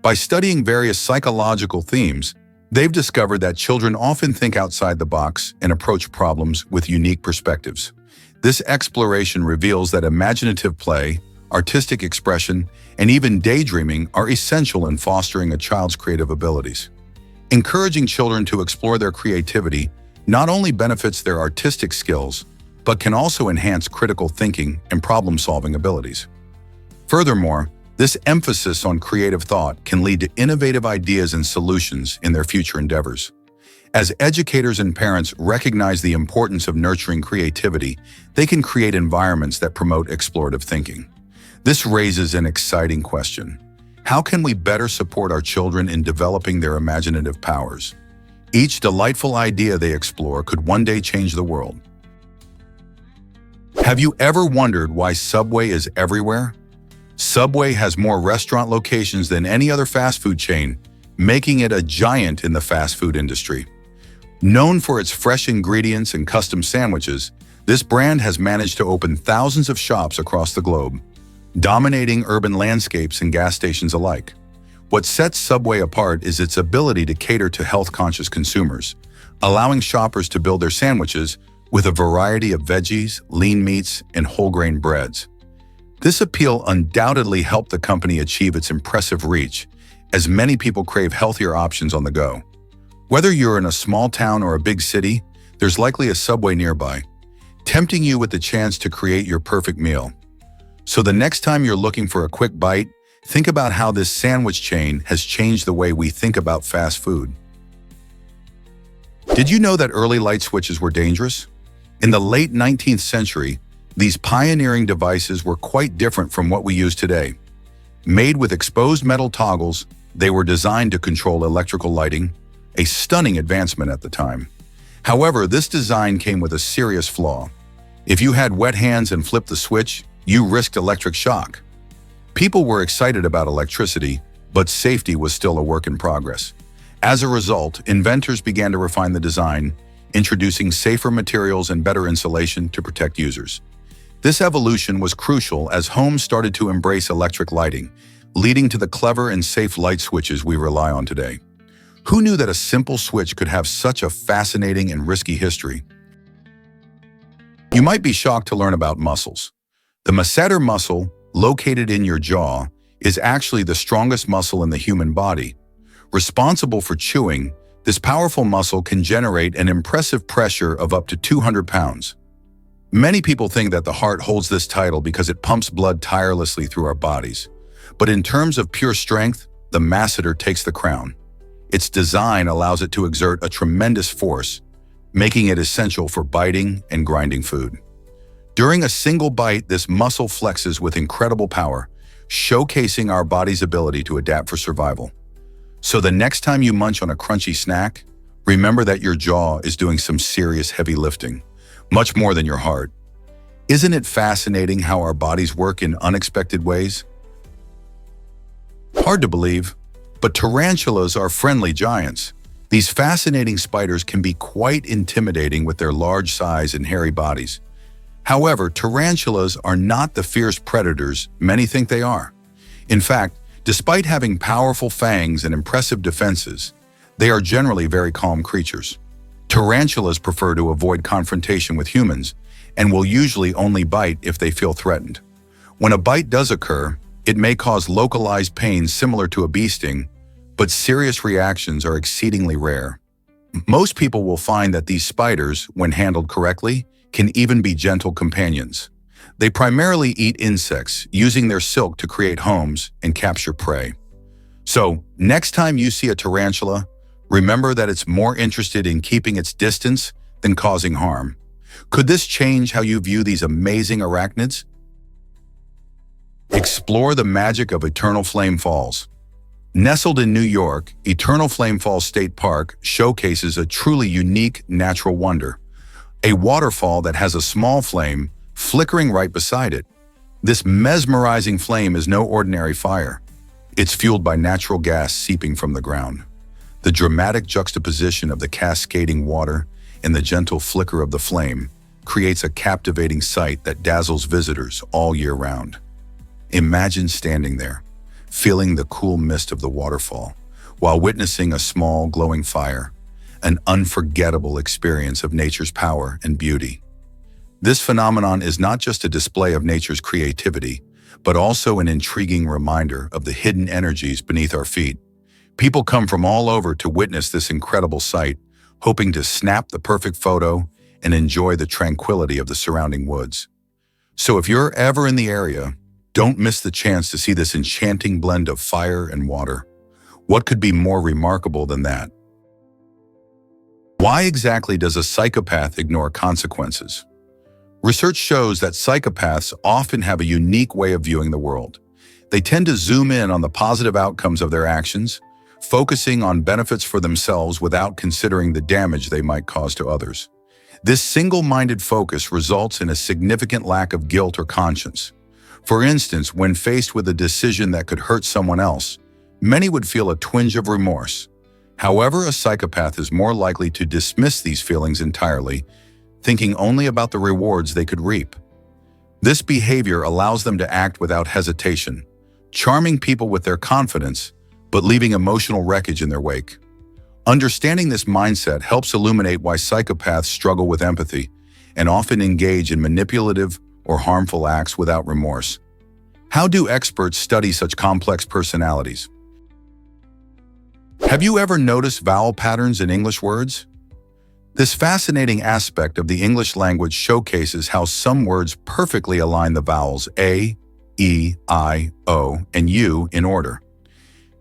By studying various psychological themes, they've discovered that children often think outside the box and approach problems with unique perspectives. This exploration reveals that imaginative play, artistic expression, and even daydreaming are essential in fostering a child's creative abilities. Encouraging children to explore their creativity not only benefits their artistic skills, but can also enhance critical thinking and problem-solving abilities. Furthermore, this emphasis on creative thought can lead to innovative ideas and solutions in their future endeavors. As educators and parents recognize the importance of nurturing creativity, they can create environments that promote explorative thinking. This raises an exciting question. How can we better support our children in developing their imaginative powers? Each delightful idea they explore could one day change the world. Have you ever wondered why Subway is everywhere? Subway has more restaurant locations than any other fast food chain, making it a giant in the fast food industry. Known for its fresh ingredients and custom sandwiches, this brand has managed to open thousands of shops across the globe, dominating urban landscapes and gas stations alike. What sets Subway apart is its ability to cater to health-conscious consumers, allowing shoppers to build their sandwiches with a variety of veggies, lean meats, and whole-grain breads. This appeal undoubtedly helped the company achieve its impressive reach, as many people crave healthier options on the go. Whether you're in a small town or a big city, there's likely a Subway nearby, tempting you with the chance to create your perfect meal. So the next time you're looking for a quick bite, think about how this sandwich chain has changed the way we think about fast food. Did you know that early light switches were dangerous? In the late 19th century, these pioneering devices were quite different from what we use today. Made with exposed metal toggles, they were designed to control electrical lighting, a stunning advancement at the time. However, this design came with a serious flaw. If you had wet hands and flipped the switch, you risked electric shock. People were excited about electricity, but safety was still a work in progress. As a result, inventors began to refine the design, introducing safer materials and better insulation to protect users. This evolution was crucial as homes started to embrace electric lighting, leading to the clever and safe light switches we rely on today. Who knew that a simple switch could have such a fascinating and risky history? You might be shocked to learn about muscles. The masseter muscle, located in your jaw, is actually the strongest muscle in the human body. Responsible for chewing, this powerful muscle can generate an impressive pressure of up to 200 pounds. Many people think that the heart holds this title because it pumps blood tirelessly through our bodies. But in terms of pure strength, the masseter takes the crown. Its design allows it to exert a tremendous force, making it essential for biting and grinding food. During a single bite, this muscle flexes with incredible power, showcasing our body's ability to adapt for survival. So the next time you munch on a crunchy snack, remember that your jaw is doing some serious heavy lifting, much more than your heart. Isn't it fascinating how our bodies work in unexpected ways? Hard to believe, but tarantulas are friendly giants. These fascinating spiders can be quite intimidating with their large size and hairy bodies. However, tarantulas are not the fierce predators many think they are. In fact, despite having powerful fangs and impressive defenses, they are generally very calm creatures. Tarantulas prefer to avoid confrontation with humans and will usually only bite if they feel threatened. When a bite does occur, it may cause localized pain similar to a bee sting, but serious reactions are exceedingly rare. Most people will find that these spiders, when handled correctly, can even be gentle companions. They primarily eat insects, using their silk to create homes and capture prey. So, next time you see a tarantula, remember that it's more interested in keeping its distance than causing harm. Could this change how you view these amazing arachnids? Explore the magic of Eternal Flame Falls. Nestled in New York, Eternal Flame Falls State Park showcases a truly unique natural wonder. A waterfall that has a small flame flickering right beside it. This mesmerizing flame is no ordinary fire. It's fueled by natural gas seeping from the ground. The dramatic juxtaposition of the cascading water and the gentle flicker of the flame creates a captivating sight that dazzles visitors all year round. Imagine standing there, feeling the cool mist of the waterfall, while witnessing a small glowing fire, an unforgettable experience of nature's power and beauty. This phenomenon is not just a display of nature's creativity, but also an intriguing reminder of the hidden energies beneath our feet. People come from all over to witness this incredible sight, hoping to snap the perfect photo and enjoy the tranquility of the surrounding woods. So if you're ever in the area, don't miss the chance to see this enchanting blend of fire and water. What could be more remarkable than that? Why exactly does a psychopath ignore consequences? Research shows that psychopaths often have a unique way of viewing the world. They tend to zoom in on the positive outcomes of their actions, focusing on benefits for themselves without considering the damage they might cause to others. This single-minded focus results in a significant lack of guilt or conscience. For instance, when faced with a decision that could hurt someone else, many would feel a twinge of remorse. However, a psychopath is more likely to dismiss these feelings entirely, thinking only about the rewards they could reap. This behavior allows them to act without hesitation, charming people with their confidence, but leaving emotional wreckage in their wake. Understanding this mindset helps illuminate why psychopaths struggle with empathy and often engage in manipulative or harmful acts without remorse. How do experts study such complex personalities? Have you ever noticed vowel patterns in English words? This fascinating aspect of the English language showcases how some words perfectly align the vowels A, E, I, O, and U in order.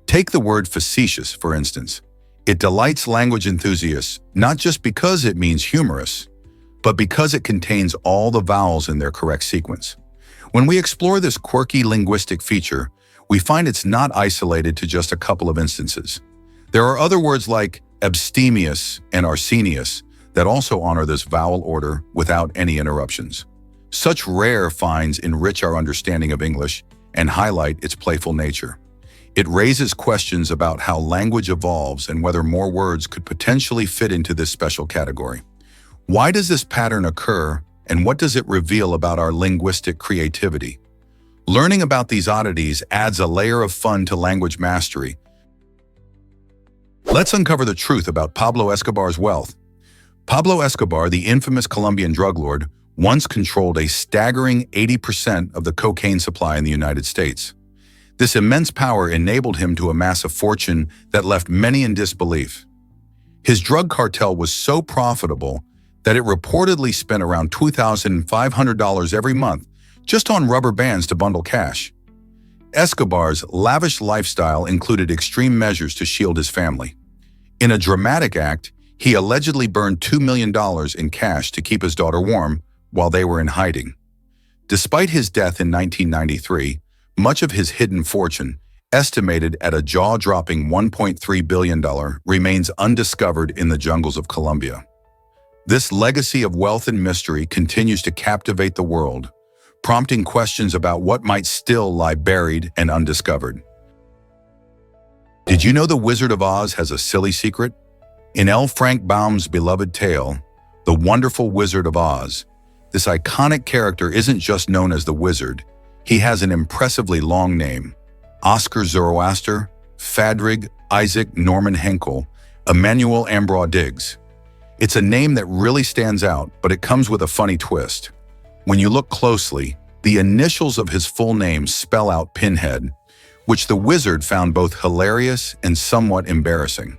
Take the word facetious, for instance. It delights language enthusiasts not just because it means humorous, but because it contains all the vowels in their correct sequence. When we explore this quirky linguistic feature, we find it's not isolated to just a couple of instances. There are other words like abstemious and arsenious that also honor this vowel order without any interruptions. Such rare finds enrich our understanding of English and highlight its playful nature. It raises questions about how language evolves and whether more words could potentially fit into this special category. Why does this pattern occur, and what does it reveal about our linguistic creativity? Learning about these oddities adds a layer of fun to language mastery. Let's uncover the truth about Pablo Escobar's wealth. Pablo Escobar, the infamous Colombian drug lord, once controlled a staggering 80% of the cocaine supply in the United States. This immense power enabled him to amass a fortune that left many in disbelief. His drug cartel was so profitable that it reportedly spent around $2,500 every month just on rubber bands to bundle cash. Escobar's lavish lifestyle included extreme measures to shield his family. In a dramatic act, he allegedly burned $2 million in cash to keep his daughter warm while they were in hiding. Despite his death in 1993, much of his hidden fortune, estimated at a jaw-dropping $1.3 billion, remains undiscovered in the jungles of Colombia. This legacy of wealth and mystery continues to captivate the world, prompting questions about what might still lie buried and undiscovered. Did you know the Wizard of Oz has a silly secret? In L. Frank Baum's beloved tale, The Wonderful Wizard of Oz, this iconic character isn't just known as the Wizard. He has an impressively long name: Oscar Zoroaster, Fadrig, Isaac Norman Henkel, Emmanuel Ambroise Diggs. It's a name that really stands out, but it comes with a funny twist. When you look closely, the initials of his full name spell out Pinhead, which the wizard found both hilarious and somewhat embarrassing.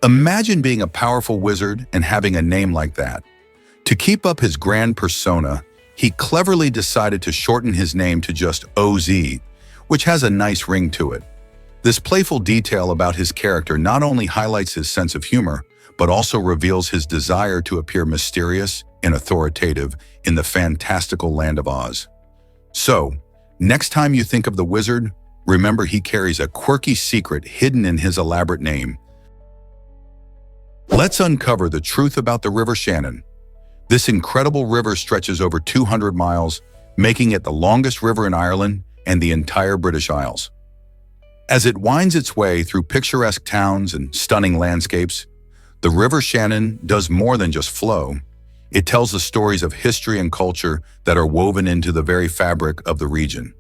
Imagine being a powerful wizard and having a name like that. To keep up his grand persona, he cleverly decided to shorten his name to just OZ, which has a nice ring to it. This playful detail about his character not only highlights his sense of humor, but also reveals his desire to appear mysterious and authoritative in the fantastical land of Oz. So, next time you think of the wizard, remember he carries a quirky secret hidden in his elaborate name. Let's uncover the truth about the River Shannon. This incredible river stretches over 200 miles, making it the longest river in Ireland and the entire British Isles. As it winds its way through picturesque towns and stunning landscapes, the River Shannon does more than just flow. It tells the stories of history and culture that are woven into the very fabric of the region.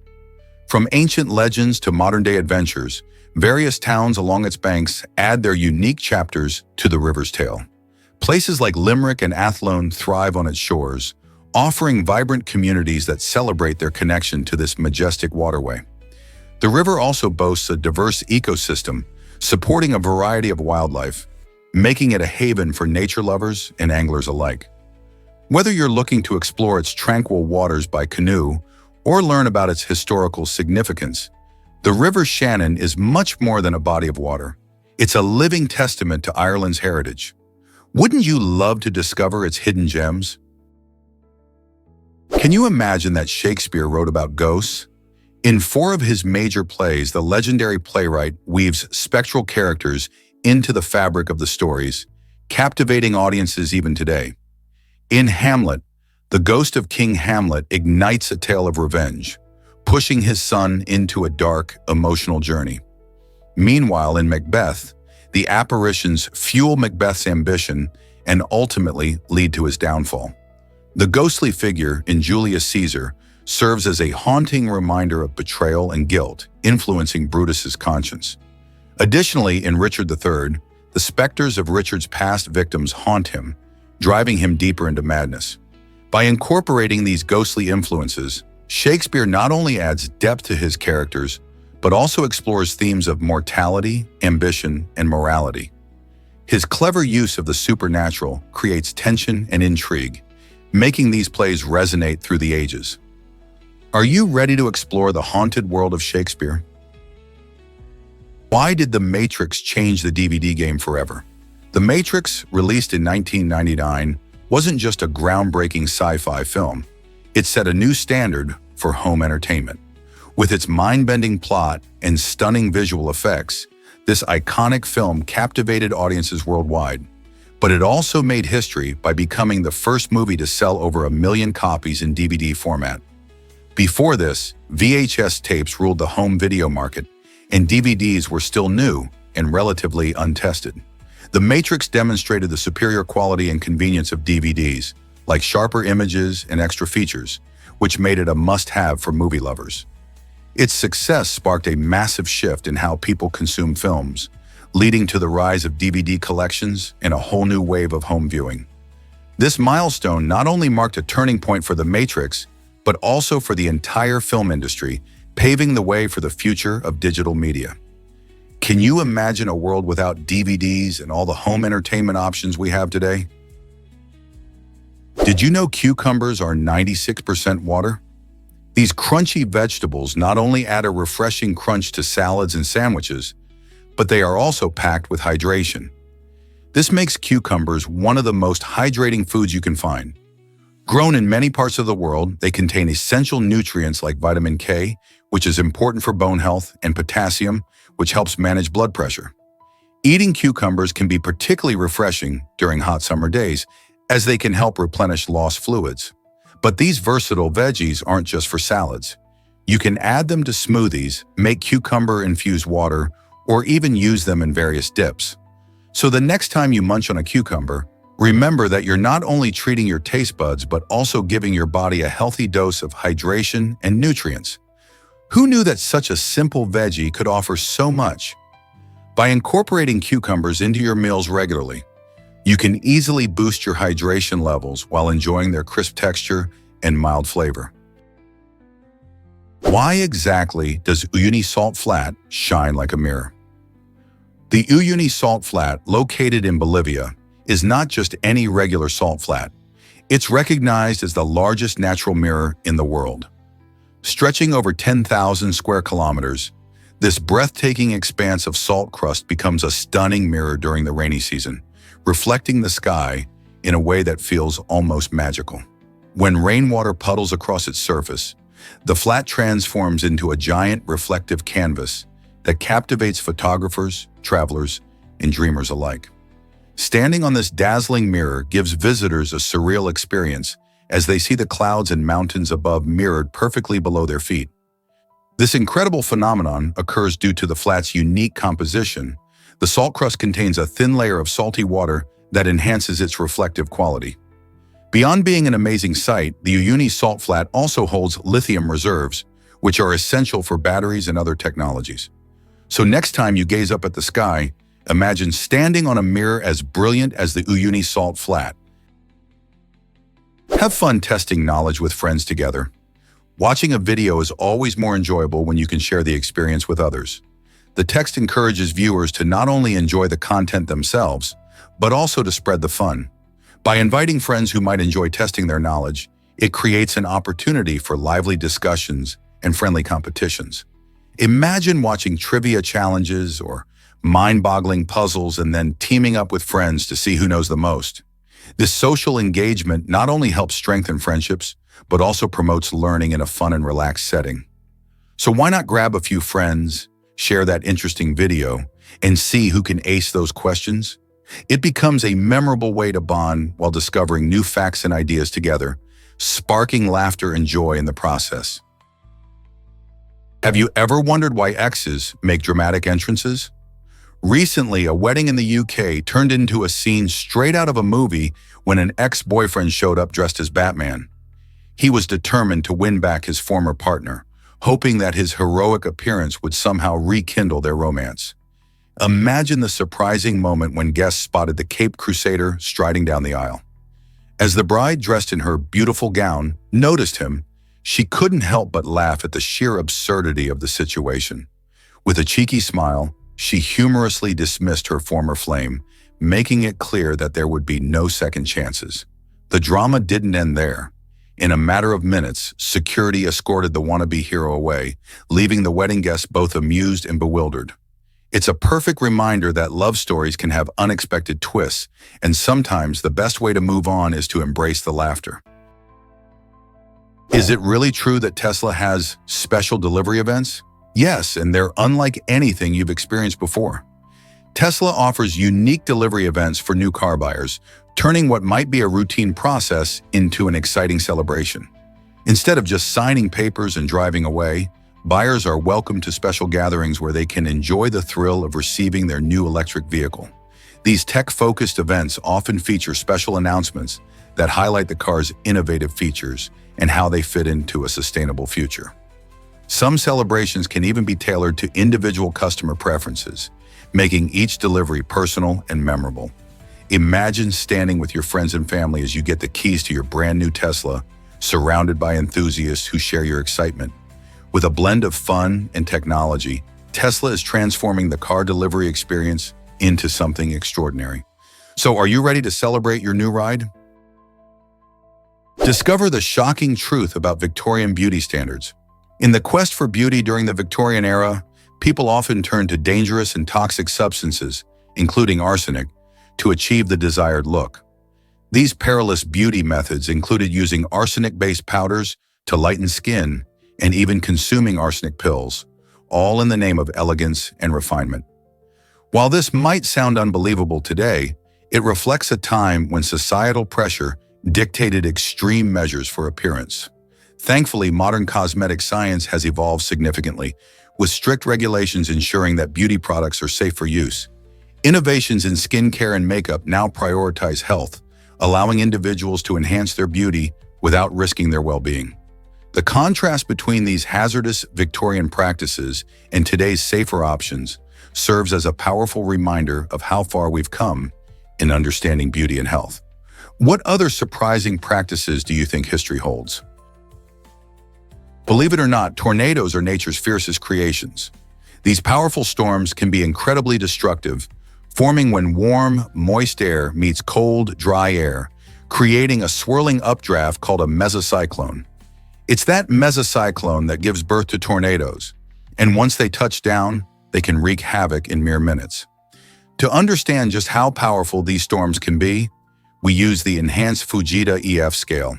From ancient legends to modern-day adventures, various towns along its banks add their unique chapters to the river's tale. Places like Limerick and Athlone thrive on its shores, offering vibrant communities that celebrate their connection to this majestic waterway. The river also boasts a diverse ecosystem, supporting a variety of wildlife, making it a haven for nature lovers and anglers alike. Whether you're looking to explore its tranquil waters by canoe or learn about its historical significance, the River Shannon is much more than a body of water. It's a living testament to Ireland's heritage. Wouldn't you love to discover its hidden gems? Can you imagine that Shakespeare wrote about ghosts? In 4 of his major plays, the legendary playwright weaves spectral characters into the fabric of the stories, captivating audiences even today. In Hamlet, the ghost of King Hamlet ignites a tale of revenge, pushing his son into a dark, emotional journey. Meanwhile, in Macbeth, the apparitions fuel Macbeth's ambition and ultimately lead to his downfall. The ghostly figure in Julius Caesar serves as a haunting reminder of betrayal and guilt, influencing Brutus's conscience. Additionally, in Richard III, the specters of Richard's past victims haunt him, driving him deeper into madness. By incorporating these ghostly influences, Shakespeare not only adds depth to his characters, but also explores themes of mortality, ambition, and morality. His clever use of the supernatural creates tension and intrigue, making these plays resonate through the ages. Are you ready to explore the haunted world of Shakespeare? Why did The Matrix change the DVD game forever? The Matrix, released in 1999, wasn't just a groundbreaking sci-fi film. It set a new standard for home entertainment. With its mind-bending plot and stunning visual effects, this iconic film captivated audiences worldwide. But it also made history by becoming the first movie to sell over 1 million copies in DVD format. Before this, VHS tapes ruled the home video market, and DVDs were still new and relatively untested. The Matrix demonstrated the superior quality and convenience of DVDs, like sharper images and extra features, which made it a must-have for movie lovers. Its success sparked a massive shift in how people consume films, leading to the rise of DVD collections and a whole new wave of home viewing. This milestone not only marked a turning point for The Matrix, but also for the entire film industry, paving the way for the future of digital media. Can you imagine a world without DVDs and all the home entertainment options we have today? Did you know cucumbers are 96% water? These crunchy vegetables not only add a refreshing crunch to salads and sandwiches, but they are also packed with hydration. This makes cucumbers one of the most hydrating foods you can find. Grown in many parts of the world, they contain essential nutrients like vitamin K, which is important for bone health, and potassium, which helps manage blood pressure. Eating cucumbers can be particularly refreshing during hot summer days, as they can help replenish lost fluids. But these versatile veggies aren't just for salads. You can add them to smoothies, make cucumber-infused water, or even use them in various dips. So the next time you munch on a cucumber, remember that you're not only treating your taste buds, but also giving your body a healthy dose of hydration and nutrients. Who knew that such a simple veggie could offer so much? By incorporating cucumbers into your meals regularly, You can easily boost your hydration levels while enjoying their crisp texture and mild flavor. Why exactly does Uyuni Salt Flat shine like a mirror? The Uyuni Salt Flat, located in Bolivia, is not just any regular salt flat. It's recognized as the largest natural mirror in the world. Stretching over 10,000 square kilometers, this breathtaking expanse of salt crust becomes a stunning mirror during the rainy season, reflecting the sky in a way that feels almost magical. When rainwater puddles across its surface, the flat transforms into a giant reflective canvas that captivates photographers, travelers, and dreamers alike. Standing on this dazzling mirror gives visitors a surreal experience as they see the clouds and mountains above mirrored perfectly below their feet. This incredible phenomenon occurs due to the flat's unique composition. The salt crust contains a thin layer of salty water that enhances its reflective quality. Beyond being an amazing sight, the Uyuni Salt Flat also holds lithium reserves, which are essential for batteries and other technologies. So next time you gaze up at the sky, imagine standing on a mirror as brilliant as the Uyuni Salt Flat. Have fun testing knowledge with friends together. Watching a video is always more enjoyable when you can share the experience with others. The text encourages viewers to not only enjoy the content themselves, but also to spread the fun. By inviting friends who might enjoy testing their knowledge, it creates an opportunity for lively discussions and friendly competitions. Imagine watching trivia challenges or mind-boggling puzzles and then teaming up with friends to see who knows the most. This social engagement not only helps strengthen friendships, but also promotes learning in a fun and relaxed setting. So why not grab a few friends, share that interesting video, and see who can ace those questions? It becomes a memorable way to bond while discovering new facts and ideas together, sparking laughter and joy in the process. Have you ever wondered why exes make dramatic entrances? Recently, a wedding in the UK turned into a scene straight out of a movie when an ex-boyfriend showed up dressed as Batman. He was determined to win back his former partner, hoping that his heroic appearance would somehow rekindle their romance. Imagine the surprising moment when guests spotted the Caped Crusader striding down the aisle. As the bride, dressed in her beautiful gown, noticed him, she couldn't help but laugh at the sheer absurdity of the situation. With a cheeky smile, she humorously dismissed her former flame, making it clear that there would be no second chances. The drama didn't end there. In a matter of minutes, security escorted the wannabe hero away, leaving the wedding guests both amused and bewildered. It's a perfect reminder that love stories can have unexpected twists, and sometimes the best way to move on is to embrace the laughter. Is it really true that Tesla has special delivery events? Yes, and they're unlike anything you've experienced before. Tesla offers unique delivery events for new car buyers, turning what might be a routine process into an exciting celebration. Instead of just signing papers and driving away, buyers are welcomed to special gatherings where they can enjoy the thrill of receiving their new electric vehicle. These tech-focused events often feature special announcements that highlight the car's innovative features and how they fit into a sustainable future. Some celebrations can even be tailored to individual customer preferences, making each delivery personal and memorable. Imagine standing with your friends and family as you get the keys to your brand new Tesla, surrounded by enthusiasts who share your excitement. With a blend of fun and technology, Tesla is transforming the car delivery experience into something extraordinary. So are you ready to celebrate your new ride? Discover the shocking truth about Victorian beauty standards. In the quest for beauty during the Victorian era, people often turned to dangerous and toxic substances, including arsenic, to achieve the desired look. These perilous beauty methods included using arsenic-based powders to lighten skin and even consuming arsenic pills, all in the name of elegance and refinement. While this might sound unbelievable today, it reflects a time when societal pressure dictated extreme measures for appearance. Thankfully, modern cosmetic science has evolved significantly, with strict regulations ensuring that beauty products are safe for use. Innovations in skincare and makeup now prioritize health, allowing individuals to enhance their beauty without risking their well-being. The contrast between these hazardous Victorian practices and today's safer options serves as a powerful reminder of how far we've come in understanding beauty and health. What other surprising practices do you think history holds? Believe it or not, tornadoes are nature's fiercest creations. These powerful storms can be incredibly destructive, forming when warm, moist air meets cold, dry air, creating a swirling updraft called a mesocyclone. It's that mesocyclone that gives birth to tornadoes, and once they touch down, they can wreak havoc in mere minutes. To understand just how powerful these storms can be, we use the enhanced Fujita EF scale.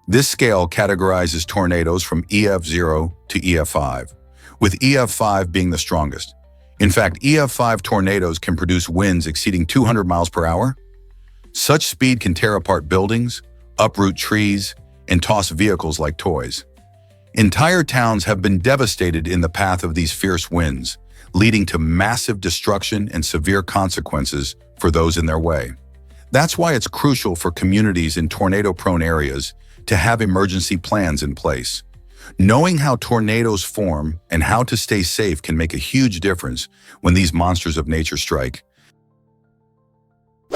This scale categorizes tornadoes from EF0 to EF5, with EF5 being the strongest. In fact, EF5 tornadoes can produce winds exceeding 200 miles per hour. Such speed can tear apart buildings, uproot trees, and toss vehicles like toys. Entire towns have been devastated in the path of these fierce winds, leading to massive destruction and severe consequences for those in their way. That's why it's crucial for communities in tornado-prone areas to have emergency plans in place. Knowing how tornadoes form and how to stay safe can make a huge difference when these monsters of nature strike.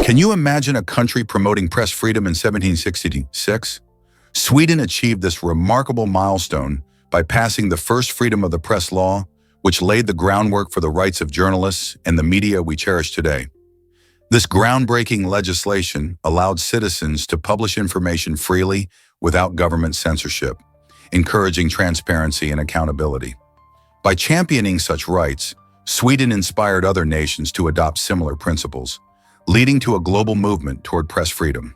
Can you imagine a country promoting press freedom in 1766? Sweden achieved this remarkable milestone by passing the first freedom of the press law, which laid the groundwork for the rights of journalists and the media we cherish today. This groundbreaking legislation allowed citizens to publish information freely without government censorship, encouraging transparency and accountability. By championing such rights, Sweden inspired other nations to adopt similar principles, leading to a global movement toward press freedom.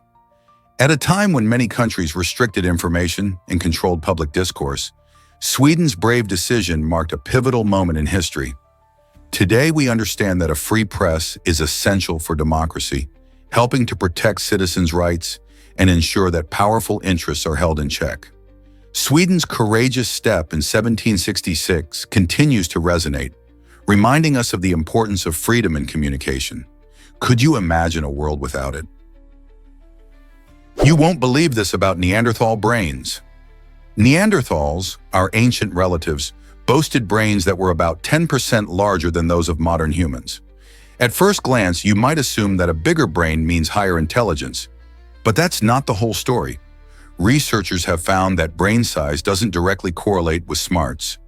At a time when many countries restricted information and controlled public discourse, Sweden's brave decision marked a pivotal moment in history. Today, we understand that a free press is essential for democracy, helping to protect citizens' rights and ensure that powerful interests are held in check. Sweden's courageous step in 1766 continues to resonate, reminding us of the importance of freedom in communication. Could you imagine a world without it? You won't believe this about Neanderthal brains. Neanderthals, our ancient relatives, boasted brains that were about 10% larger than those of modern humans. At first glance, you might assume that a bigger brain means higher intelligence, but that's not the whole story. Researchers have found that brain size doesn't directly correlate with smarts.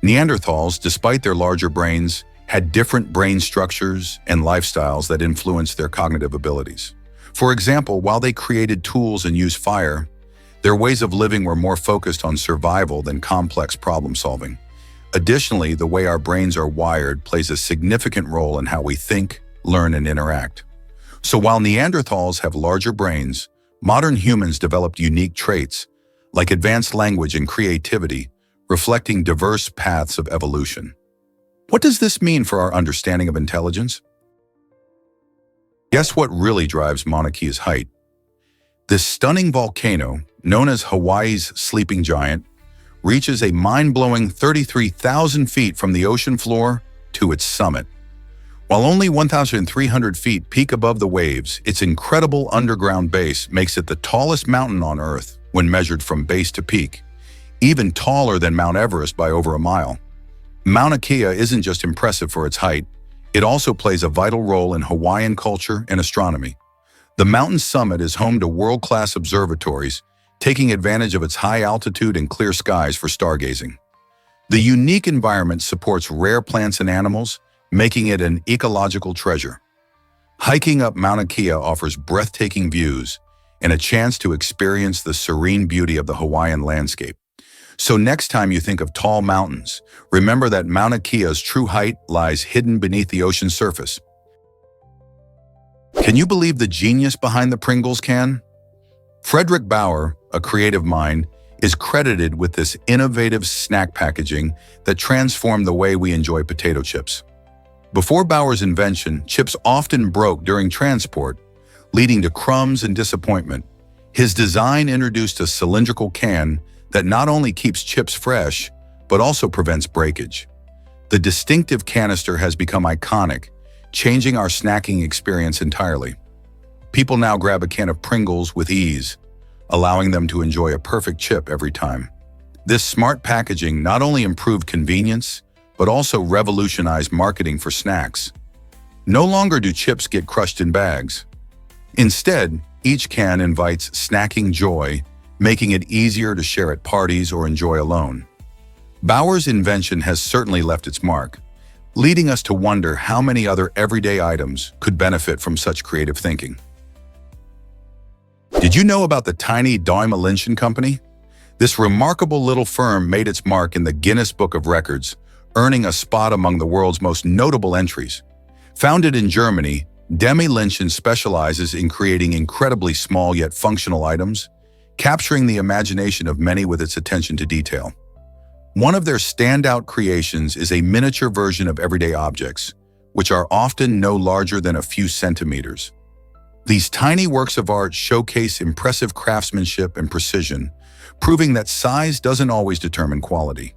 Neanderthals, despite their larger brains, had different brain structures and lifestyles that influenced their cognitive abilities. For example, while they created tools and used fire, their ways of living were more focused on survival than complex problem solving. Additionally, the way our brains are wired plays a significant role in how we think, learn, and interact. So while Neanderthals have larger brains, modern humans developed unique traits, like advanced language and creativity, reflecting diverse paths of evolution. What does this mean for our understanding of intelligence? Guess what really drives Mauna Kea's height? This stunning volcano, known as Hawaii's sleeping giant, reaches a mind-blowing 33,000 feet from the ocean floor to its summit. While only 1,300 feet peak above the waves, its incredible underground base makes it the tallest mountain on Earth when measured from base to peak, even taller than Mount Everest by over a mile. Mauna Kea isn't just impressive for its height, it also plays a vital role in Hawaiian culture and astronomy. The mountain's summit is home to world-class observatories, taking advantage of its high altitude and clear skies for stargazing. The unique environment supports rare plants and animals, making it an ecological treasure. Hiking up Mauna Kea offers breathtaking views and a chance to experience the serene beauty of the Hawaiian landscape. So next time you think of tall mountains, remember that Mauna Kea's true height lies hidden beneath the ocean's surface. Can you believe the genius behind the Pringles can? Frederick Bauer, a creative mind, is credited with this innovative snack packaging that transformed the way we enjoy potato chips. Before Bauer's invention, chips often broke during transport, leading to crumbs and disappointment. His design introduced a cylindrical can that not only keeps chips fresh, but also prevents breakage. The distinctive canister has become iconic, changing our snacking experience entirely. People now grab a can of Pringles with ease, allowing them to enjoy a perfect chip every time. This smart packaging not only improved convenience, but also revolutionized marketing for snacks. No longer do chips get crushed in bags. Instead, each can invites snacking joy, making it easier to share at parties or enjoy alone. Bauer's invention has certainly left its mark, leading us to wonder how many other everyday items could benefit from such creative thinking. Did you know about the tiny Daimler Company? This remarkable little firm made its mark in the Guinness Book of Records, earning a spot among the world's most notable entries. Founded in Germany, Daimler specializes in creating incredibly small yet functional items, capturing the imagination of many with its attention to detail. One of their standout creations is a miniature version of everyday objects, which are often no larger than a few centimeters. These tiny works of art showcase impressive craftsmanship and precision, proving that size doesn't always determine quality.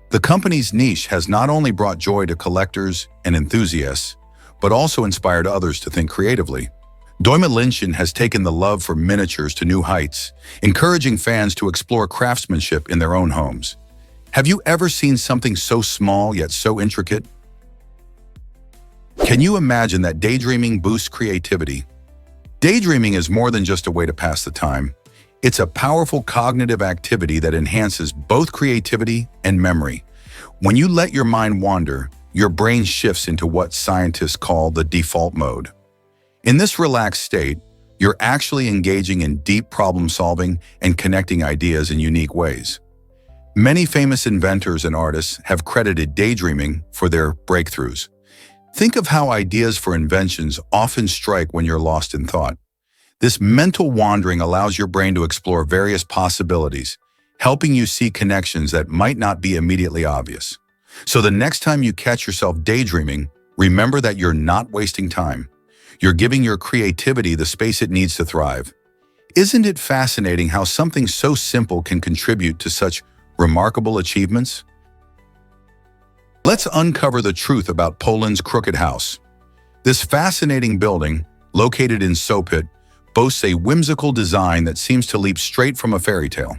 The company's niche has not only brought joy to collectors and enthusiasts, but also inspired others to think creatively. Daimler has taken the love for miniatures to new heights, encouraging fans to explore craftsmanship in their own homes. Have you ever seen something so small yet so intricate? Can you imagine that daydreaming boosts creativity? Daydreaming is more than just a way to pass the time. It's a powerful cognitive activity that enhances both creativity and memory. When you let your mind wander, your brain shifts into what scientists call the default mode. In this relaxed state, you're actually engaging in deep problem solving and connecting ideas in unique ways. Many famous inventors and artists have credited daydreaming for their breakthroughs. Think of how ideas for inventions often strike when you're lost in thought. This mental wandering allows your brain to explore various possibilities, helping you see connections that might not be immediately obvious. So the next time you catch yourself daydreaming, remember that you're not wasting time. You're giving your creativity the space it needs to thrive. Isn't it fascinating how something so simple can contribute to such remarkable achievements? Let's uncover the truth about Poland's Crooked House. This fascinating building, located in Sopot, boasts a whimsical design that seems to leap straight from a fairy tale.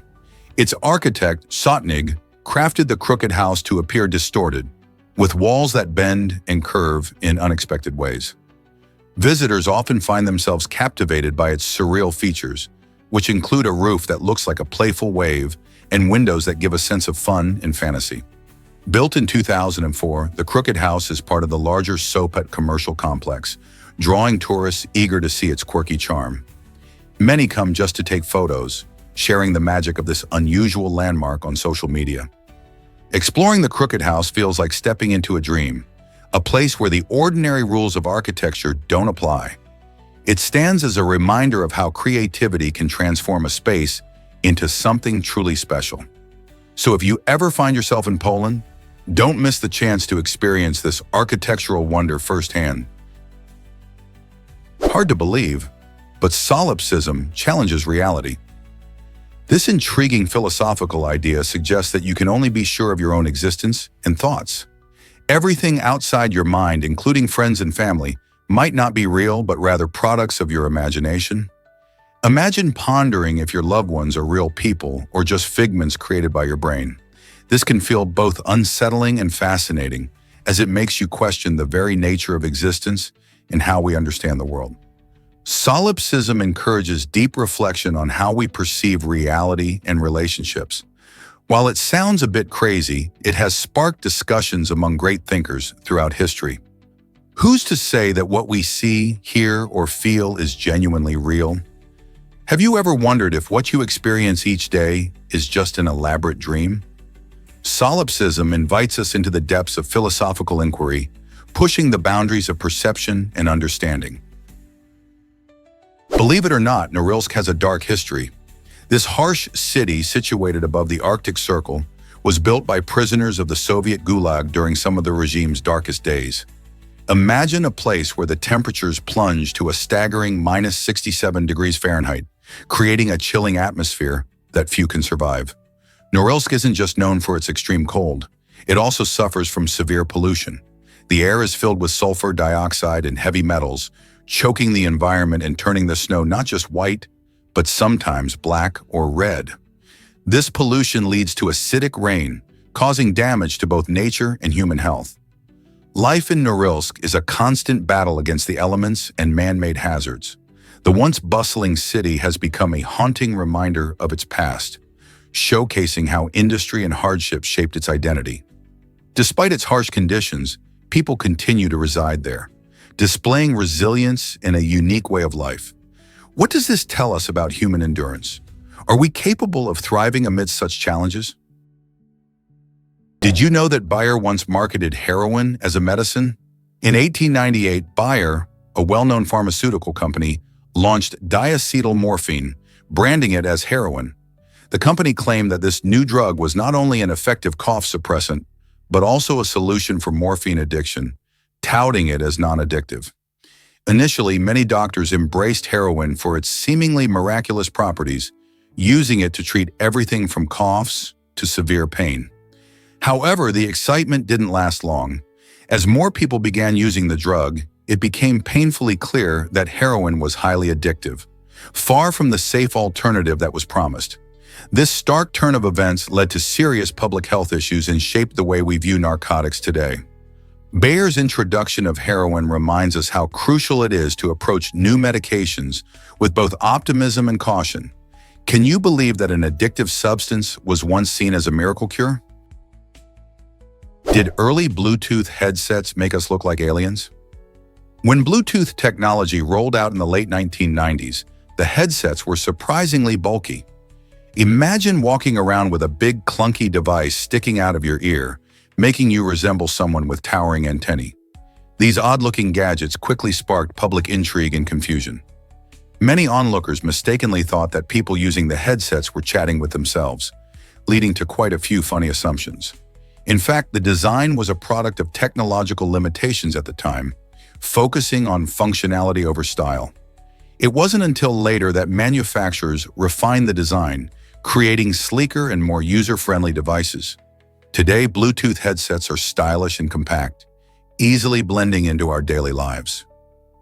Its architect, Sotnig, crafted the crooked house to appear distorted, with walls that bend and curve in unexpected ways. Visitors often find themselves captivated by its surreal features, which include a roof that looks like a playful wave and windows that give a sense of fun and fantasy. Built in 2004, the Crooked House is part of the larger Sopot commercial complex, drawing tourists eager to see its quirky charm. Many come just to take photos, sharing the magic of this unusual landmark on social media. Exploring the Crooked House feels like stepping into a dream, a place where the ordinary rules of architecture don't apply. It stands as a reminder of how creativity can transform a space into something truly special. So if you ever find yourself in Poland, don't miss the chance to experience this architectural wonder firsthand. Hard to believe, but solipsism challenges reality. This intriguing philosophical idea suggests that you can only be sure of your own existence and thoughts. Everything outside your mind, including friends and family, might not be real, but rather products of your imagination. Imagine pondering if your loved ones are real people or just figments created by your brain. This can feel both unsettling and fascinating, as it makes you question the very nature of existence and how we understand the world. Solipsism encourages deep reflection on how we perceive reality and relationships. While it sounds a bit crazy, it has sparked discussions among great thinkers throughout history. Who's to say that what we see, hear, or feel is genuinely real? Have you ever wondered if what you experience each day is just an elaborate dream? Solipsism invites us into the depths of philosophical inquiry, pushing the boundaries of perception and understanding. Believe it or not, Norilsk has a dark history. This harsh city, situated above the Arctic Circle, was built by prisoners of the Soviet Gulag during some of the regime's darkest days. Imagine a place where the temperatures plunge to a staggering minus 67 degrees Fahrenheit, creating a chilling atmosphere that few can survive. Norilsk isn't just known for its extreme cold. It also suffers from severe pollution. The air is filled with sulfur dioxide and heavy metals, choking the environment and turning the snow not just white, but sometimes black or red. This pollution leads to acidic rain, causing damage to both nature and human health. Life in Norilsk is a constant battle against the elements and man-made hazards. The once bustling city has become a haunting reminder of its past, showcasing how industry and hardship shaped its identity. Despite its harsh conditions, people continue to reside there, displaying resilience and a unique way of life. What does this tell us about human endurance? Are we capable of thriving amidst such challenges? Did you know that Bayer once marketed heroin as a medicine? In 1898, Bayer, a well-known pharmaceutical company, launched diacetyl morphine, branding it as heroin. The company claimed that this new drug was not only an effective cough suppressant, but also a solution for morphine addiction, touting it as non-addictive. Initially, many doctors embraced heroin for its seemingly miraculous properties, using it to treat everything from coughs to severe pain. However, the excitement didn't last long. As more people began using the drug, it became painfully clear that heroin was highly addictive, far from the safe alternative that was promised. This stark turn of events led to serious public health issues and shaped the way we view narcotics today. Bayer's introduction of heroin reminds us how crucial it is to approach new medications with both optimism and caution. Can you believe that an addictive substance was once seen as a miracle cure? Did early Bluetooth headsets make us look like aliens? When Bluetooth technology rolled out in the late 1990s, the headsets were surprisingly bulky. Imagine walking around with a big clunky device sticking out of your ear, making you resemble someone with towering antennae. These odd-looking gadgets quickly sparked public intrigue and confusion. Many onlookers mistakenly thought that people using the headsets were chatting with themselves, leading to quite a few funny assumptions. In fact, the design was a product of technological limitations at the time, focusing on functionality over style. It wasn't until later that manufacturers refined the design, creating sleeker and more user-friendly devices. Today, Bluetooth headsets are stylish and compact, easily blending into our daily lives.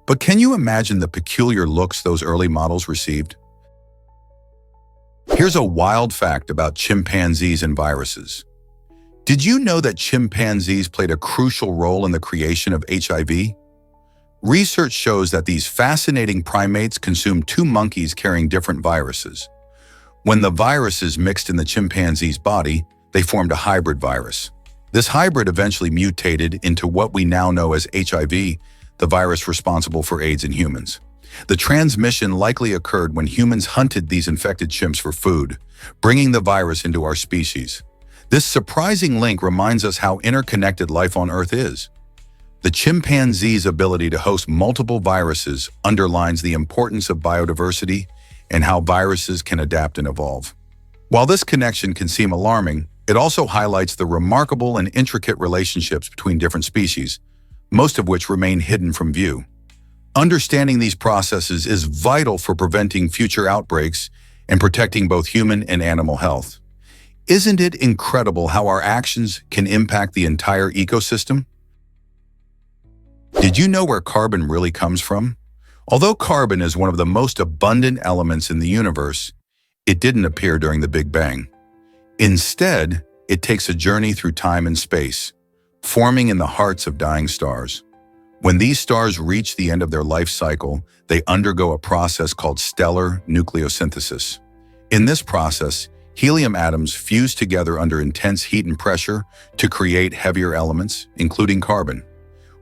But can you imagine the peculiar looks those early models received? Here's a wild fact about chimpanzees and viruses. Did you know that chimpanzees played a crucial role in the creation of HIV? Research shows that these fascinating primates consumed two monkeys carrying different viruses. When the viruses mixed in the chimpanzee's body, they formed a hybrid virus. This hybrid eventually mutated into what we now know as HIV, the virus responsible for AIDS in humans. The transmission likely occurred when humans hunted these infected chimps for food, bringing the virus into our species. This surprising link reminds us how interconnected life on Earth is. The chimpanzee's ability to host multiple viruses underlines the importance of biodiversity and how viruses can adapt and evolve. While this connection can seem alarming, it also highlights the remarkable and intricate relationships between different species, most of which remain hidden from view. Understanding these processes is vital for preventing future outbreaks and protecting both human and animal health. Isn't it incredible how our actions can impact the entire ecosystem? Did you know where carbon really comes from? Although carbon is one of the most abundant elements in the universe, it didn't appear during the Big Bang. Instead, it takes a journey through time and space, forming in the hearts of dying stars. When these stars reach the end of their life cycle, they undergo a process called stellar nucleosynthesis. In this process, helium atoms fuse together under intense heat and pressure to create heavier elements, including carbon.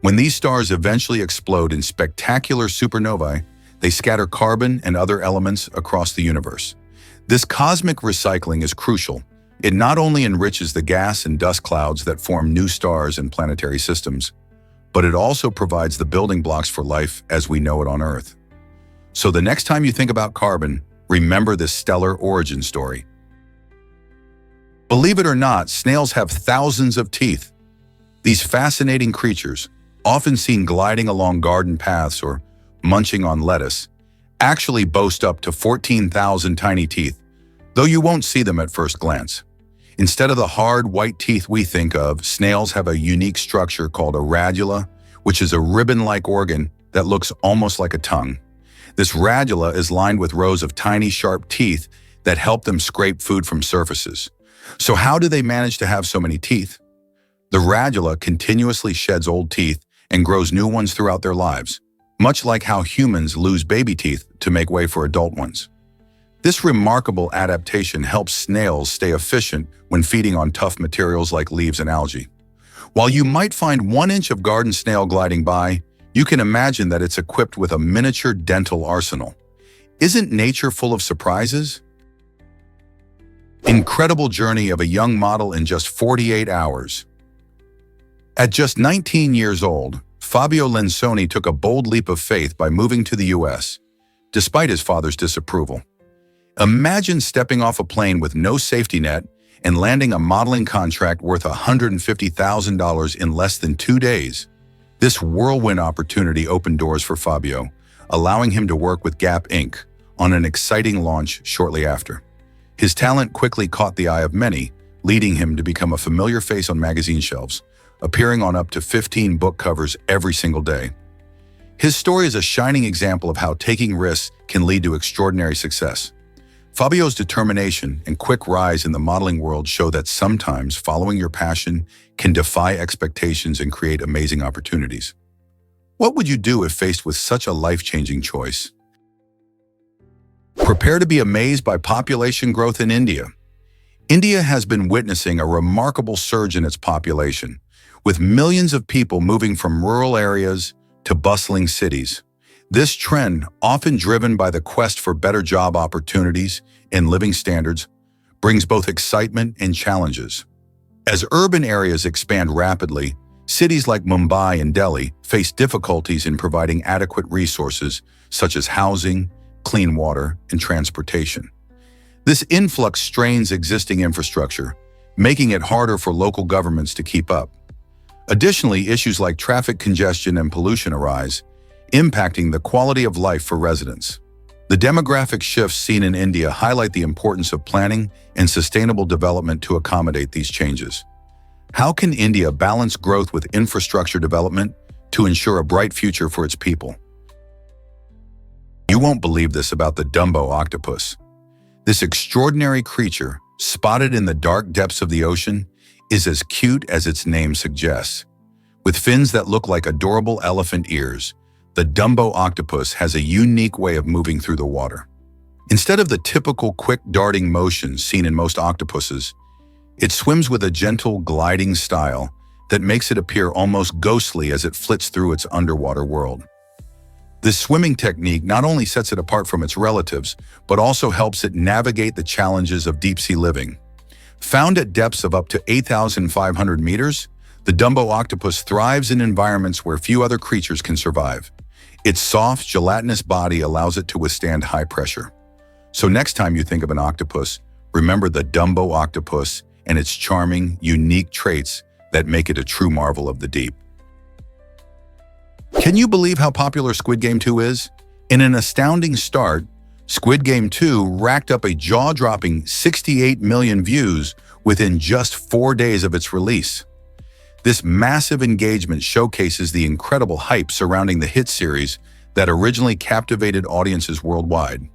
When these stars eventually explode in spectacular supernovae, they scatter carbon and other elements across the universe. This cosmic recycling is crucial. It not only enriches the gas and dust clouds that form new stars and planetary systems, but it also provides the building blocks for life as we know it on Earth. So the next time you think about carbon, remember this stellar origin story. Believe it or not, snails have thousands of teeth. These fascinating creatures, often seen gliding along garden paths or munching on lettuce, actually boast up to 14,000 tiny teeth, though you won't see them at first glance. Instead of the hard white teeth we think of, snails have a unique structure called a radula, which is a ribbon-like organ that looks almost like a tongue. This radula is lined with rows of tiny sharp teeth that help them scrape food from surfaces. So how do they manage to have so many teeth? The radula continuously sheds old teeth and grows new ones throughout their lives. much like how humans lose baby teeth to make way for adult ones. This remarkable adaptation helps snails stay efficient when feeding on tough materials like leaves and algae. While you might find 1 inch of garden snail gliding by, you can imagine that it's equipped with a miniature dental arsenal. Isn't nature full of surprises? Incredible journey of a young model in just 48 hours. At just 19 years old, Fabio Lensoni took a bold leap of faith by moving to the US, despite his father's disapproval. Imagine stepping off a plane with no safety net and landing a modeling contract worth $150,000 in less than 2 days. This whirlwind opportunity opened doors for Fabio, allowing him to work with Gap Inc. on an exciting launch shortly after. His talent quickly caught the eye of many, leading him to become a familiar face on magazine shelves, appearing on up to 15 book covers every single day. His story is a shining example of how taking risks can lead to extraordinary success. Fabio's determination and quick rise in the modeling world show that sometimes following your passion can defy expectations and create amazing opportunities. What would you do if faced with such a life-changing choice? Prepare to be amazed by population growth in India. India has been witnessing a remarkable surge in its population, with millions of people moving from rural areas to bustling cities. This trend, often driven by the quest for better job opportunities and living standards, brings both excitement and challenges. As urban areas expand rapidly, cities like Mumbai and Delhi face difficulties in providing adequate resources such as housing, clean water, and transportation. This influx strains existing infrastructure, making it harder for local governments to keep up. Additionally, issues like traffic congestion and pollution arise, impacting the quality of life for residents. The demographic shifts seen in India highlight the importance of planning and sustainable development to accommodate these changes. How can India balance growth with infrastructure development to ensure a bright future for its people? You won't believe this about the Dumbo octopus. This extraordinary creature, spotted in the dark depths of the ocean, is as cute as its name suggests. With fins that look like adorable elephant ears, the Dumbo octopus has a unique way of moving through the water. Instead of the typical quick darting motions seen in most octopuses, it swims with a gentle gliding style that makes it appear almost ghostly as it flits through its underwater world. This swimming technique not only sets it apart from its relatives, but also helps it navigate the challenges of deep-sea living. Found at depths of up to 8,500 meters, the Dumbo octopus thrives in environments where few other creatures can survive. Its soft, gelatinous body allows it to withstand high pressure. So next time you think of an octopus, remember the Dumbo octopus and its charming, unique traits that make it a true marvel of the deep. Can you believe how popular Squid Game 2 is? In an astounding start, Squid Game 2 racked up a jaw-dropping 68 million views within just 4 days of its release. This massive engagement showcases the incredible hype surrounding the hit series that originally captivated audiences worldwide.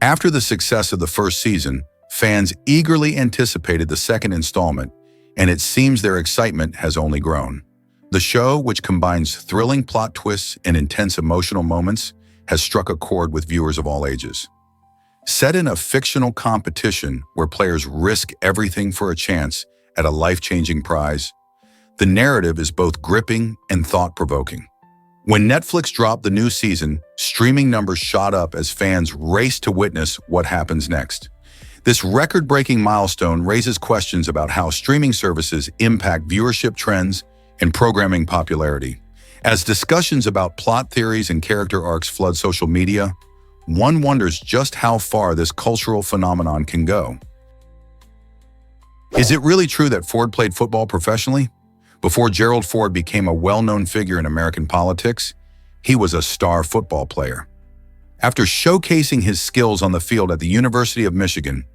After the success of the first season, fans eagerly anticipated the second installment, and it seems their excitement has only grown. The show, which combines thrilling plot twists and intense emotional moments, has struck a chord with viewers of all ages. Set in a fictional competition where players risk everything for a chance at a life-changing prize, the narrative is both gripping and thought-provoking. When Netflix dropped the new season, streaming numbers shot up as fans raced to witness what happens next. This record-breaking milestone raises questions about how streaming services impact viewership trends and programming popularity. As discussions about plot theories and character arcs flood social media, one wonders just how far this cultural phenomenon can go. Is it really true that Ford played football professionally? Before Gerald Ford became a well-known figure in American politics, he was a star football player. After showcasing his skills on the field at the University of Michigan,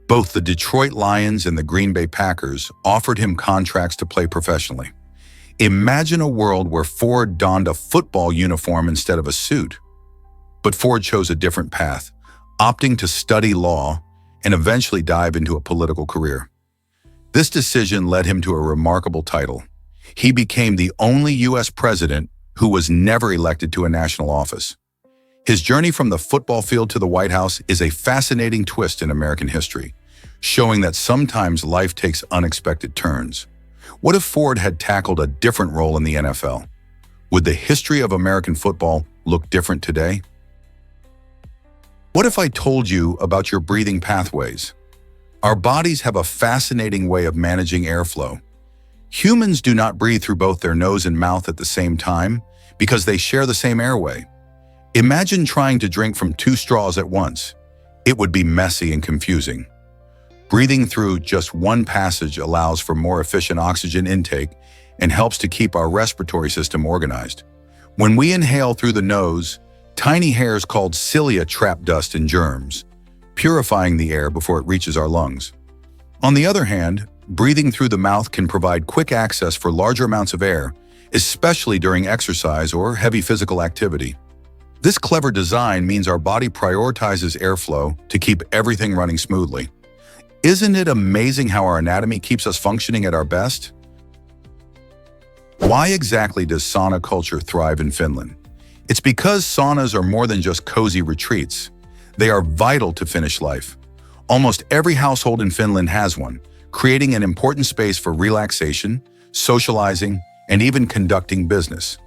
both the Detroit Lions and the Green Bay Packers offered him contracts to play professionally. Imagine a world where Ford donned a football uniform instead of a suit. But Ford chose a different path, opting to study law and eventually dive into a political career. This decision led him to a remarkable title. He became the only U.S. president who was never elected to a national office. His journey from the football field to the White House is a fascinating twist in American history, showing that sometimes life takes unexpected turns. What if Ford had tackled a different role in the NFL? Would the history of American football look different today? What if I told you about your breathing pathways? Our bodies have a fascinating way of managing airflow. Humans do not breathe through both their nose and mouth at the same time because they share the same airway. Imagine trying to drink from two straws at once. It would be messy and confusing. Breathing through just one passage allows for more efficient oxygen intake and helps to keep our respiratory system organized. When we inhale through the nose, tiny hairs called cilia trap dust and germs, purifying the air before it reaches our lungs. On the other hand, breathing through the mouth can provide quick access for larger amounts of air, especially during exercise or heavy physical activity. This clever design means our body prioritizes airflow to keep everything running smoothly. Isn't it amazing how our anatomy keeps us functioning at our best? Why exactly does sauna culture thrive in Finland? It's because saunas are more than just cozy retreats. They are vital to Finnish life. Almost every household in Finland has one, creating an important space for relaxation, socializing, and even conducting business.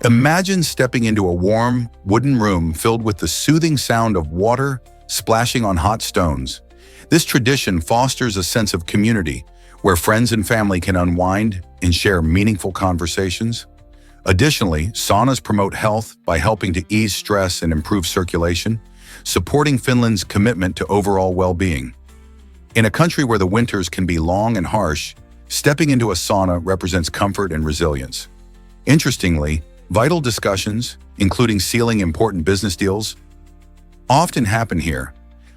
Imagine stepping into a warm, wooden room filled with the soothing sound of water splashing on hot stones. This tradition fosters a sense of community where friends and family can unwind and share meaningful conversations. Additionally, saunas promote health by helping to ease stress and improve circulation, supporting Finland's commitment to overall well-being. In a country where the winters can be long and harsh, stepping into a sauna represents comfort and resilience. Interestingly, vital discussions, including sealing important business deals, often happen here,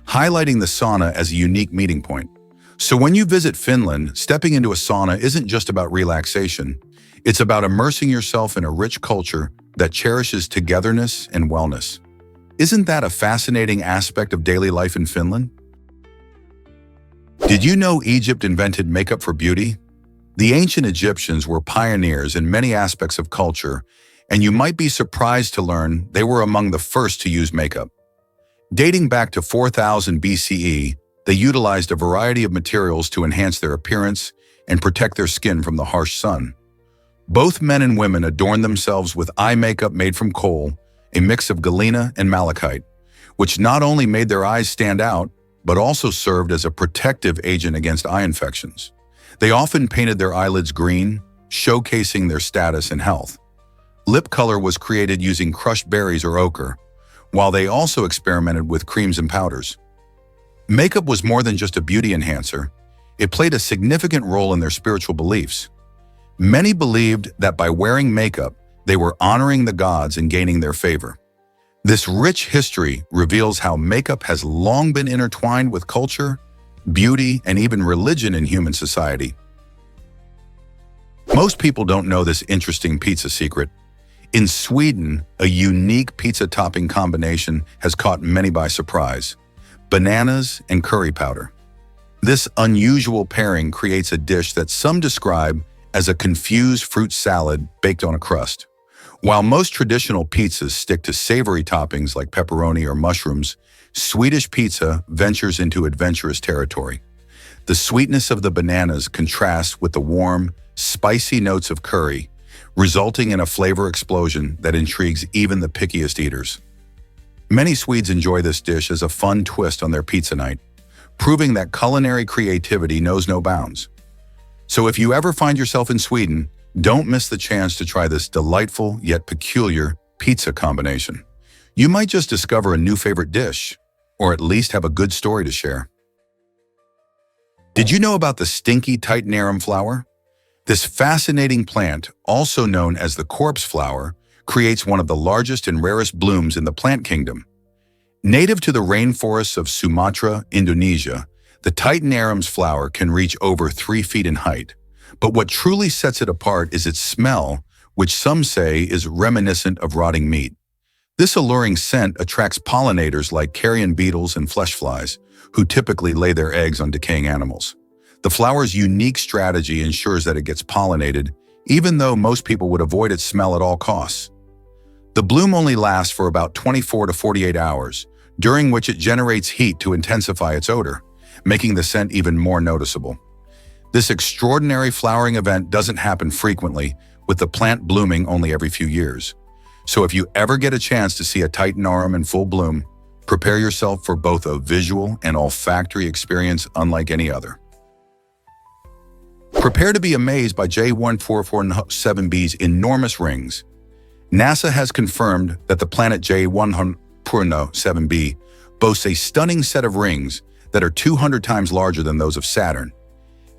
highlighting the sauna as a unique meeting point. So when you visit Finland, stepping into a sauna isn't just about relaxation. It's about immersing yourself in a rich culture that cherishes togetherness and wellness. Isn't that a fascinating aspect of daily life in Finland? Did you know Egypt invented makeup for beauty? The ancient Egyptians were pioneers in many aspects of culture, and you might be surprised to learn they were among the first to use makeup. Dating back to 4000 BCE, they utilized a variety of materials to enhance their appearance and protect their skin from the harsh sun. Both men and women adorned themselves with eye makeup made from kohl, a mix of galena and malachite, which not only made their eyes stand out, but also served as a protective agent against eye infections. They often painted their eyelids green, showcasing their status and health. Lip color was created using crushed berries or ochre, while they also experimented with creams and powders. Makeup was more than just a beauty enhancer. It played a significant role in their spiritual beliefs. Many believed that by wearing makeup, they were honoring the gods and gaining their favor. This rich history reveals how makeup has long been intertwined with culture, beauty, and even religion in human society. Most people don't know this interesting pizza secret. In Sweden, a unique pizza topping combination has caught many by surprise: bananas and curry powder. This unusual pairing creates a dish that some describe as a confused fruit salad baked on a crust. While most traditional pizzas stick to savory toppings like pepperoni or mushrooms, Swedish pizza ventures into adventurous territory. The sweetness of the bananas contrasts with the warm, spicy notes of curry, resulting in a flavor explosion that intrigues even the pickiest eaters. Many Swedes enjoy this dish as a fun twist on their pizza night, proving that culinary creativity knows no bounds. So if you ever find yourself in Sweden, don't miss the chance to try this delightful yet peculiar pizza combination. You might just discover a new favorite dish, or at least have a good story to share. Did you know about the stinky Titanarum flower? This fascinating plant, also known as the corpse flower, creates one of the largest and rarest blooms in the plant kingdom. Native to the rainforests of Sumatra, Indonesia, the Titanarum's flower can reach over 3 feet in height. But what truly sets it apart is its smell, which some say is reminiscent of rotting meat. This alluring scent attracts pollinators like carrion beetles and flesh flies, who typically lay their eggs on decaying animals. The flower's unique strategy ensures that it gets pollinated, even though most people would avoid its smell at all costs. The bloom only lasts for about 24 to 48 hours, during which it generates heat to intensify its odor, making the scent even more noticeable. This extraordinary flowering event doesn't happen frequently, with the plant blooming only every few years. So if you ever get a chance to see a titanorum in full bloom, prepare yourself for both a visual and olfactory experience unlike any other. Prepare to be amazed by J1447b's enormous rings. NASA has confirmed that the planet J1447b boasts a stunning set of rings that are 200 times larger than those of Saturn.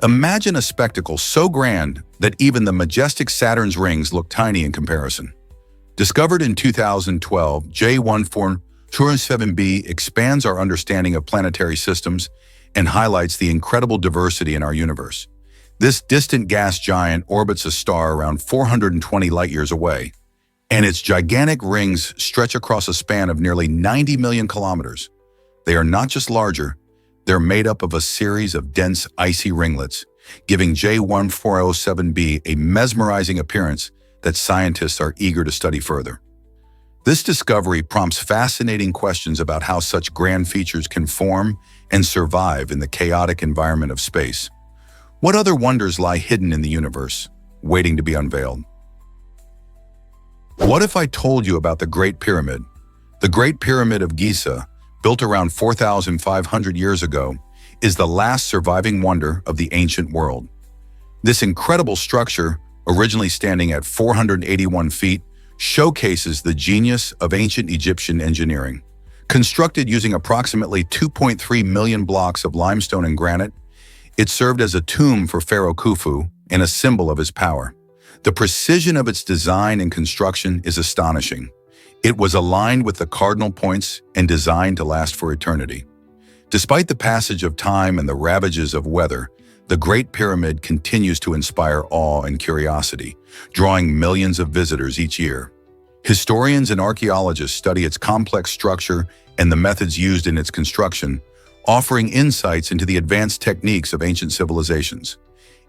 Imagine a spectacle so grand that even the majestic Saturn's rings look tiny in comparison. Discovered in 2012, J1447b expands our understanding of planetary systems and highlights the incredible diversity in our universe. This distant gas giant orbits a star around 420 light-years away, and its gigantic rings stretch across a span of nearly 90 million kilometers. They are not just larger, they're made up of a series of dense, icy ringlets, giving J1407b a mesmerizing appearance that scientists are eager to study further. This discovery prompts fascinating questions about how such grand features can form and survive in the chaotic environment of space. What other wonders lie hidden in the universe, waiting to be unveiled? What if I told you about the Great Pyramid? The Great Pyramid of Giza, built around 4,500 years ago, is the last surviving wonder of the ancient world. This incredible structure, originally standing at 481 feet, showcases the genius of ancient Egyptian engineering. Constructed using approximately 2.3 million blocks of limestone and granite, it served as a tomb for Pharaoh Khufu and a symbol of his power. The precision of its design and construction is astonishing. It was aligned with the cardinal points and designed to last for eternity. Despite the passage of time and the ravages of weather, the Great Pyramid continues to inspire awe and curiosity, drawing millions of visitors each year. Historians and archaeologists study its complex structure and the methods used in its construction, offering insights into the advanced techniques of ancient civilizations.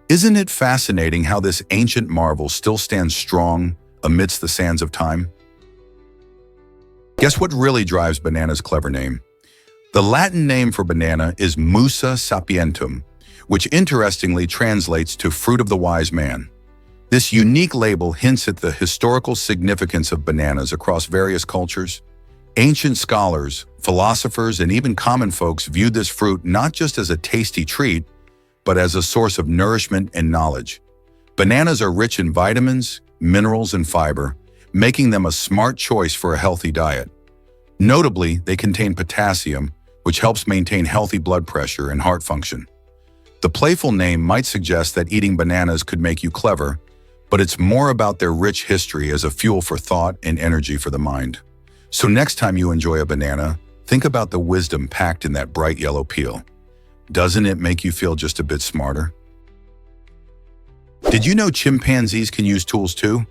Isn't it fascinating how this ancient marvel still stands strong amidst the sands of time? Guess what really drives banana's clever name? The Latin name for banana is Musa sapientum, which interestingly translates to fruit of the wise man. This unique label hints at the historical significance of bananas across various cultures. Ancient scholars, philosophers, and even common folks viewed this fruit not just as a tasty treat, but as a source of nourishment and knowledge. Bananas are rich in vitamins, minerals, and fiber, making them a smart choice for a healthy diet. Notably, they contain potassium, which helps maintain healthy blood pressure and heart function. The playful name might suggest that eating bananas could make you clever, but it's more about their rich history as a fuel for thought and energy for the mind. So next time you enjoy a banana, think about the wisdom packed in that bright yellow peel. Doesn't it make you feel just a bit smarter? Did you know chimpanzees can use tools too?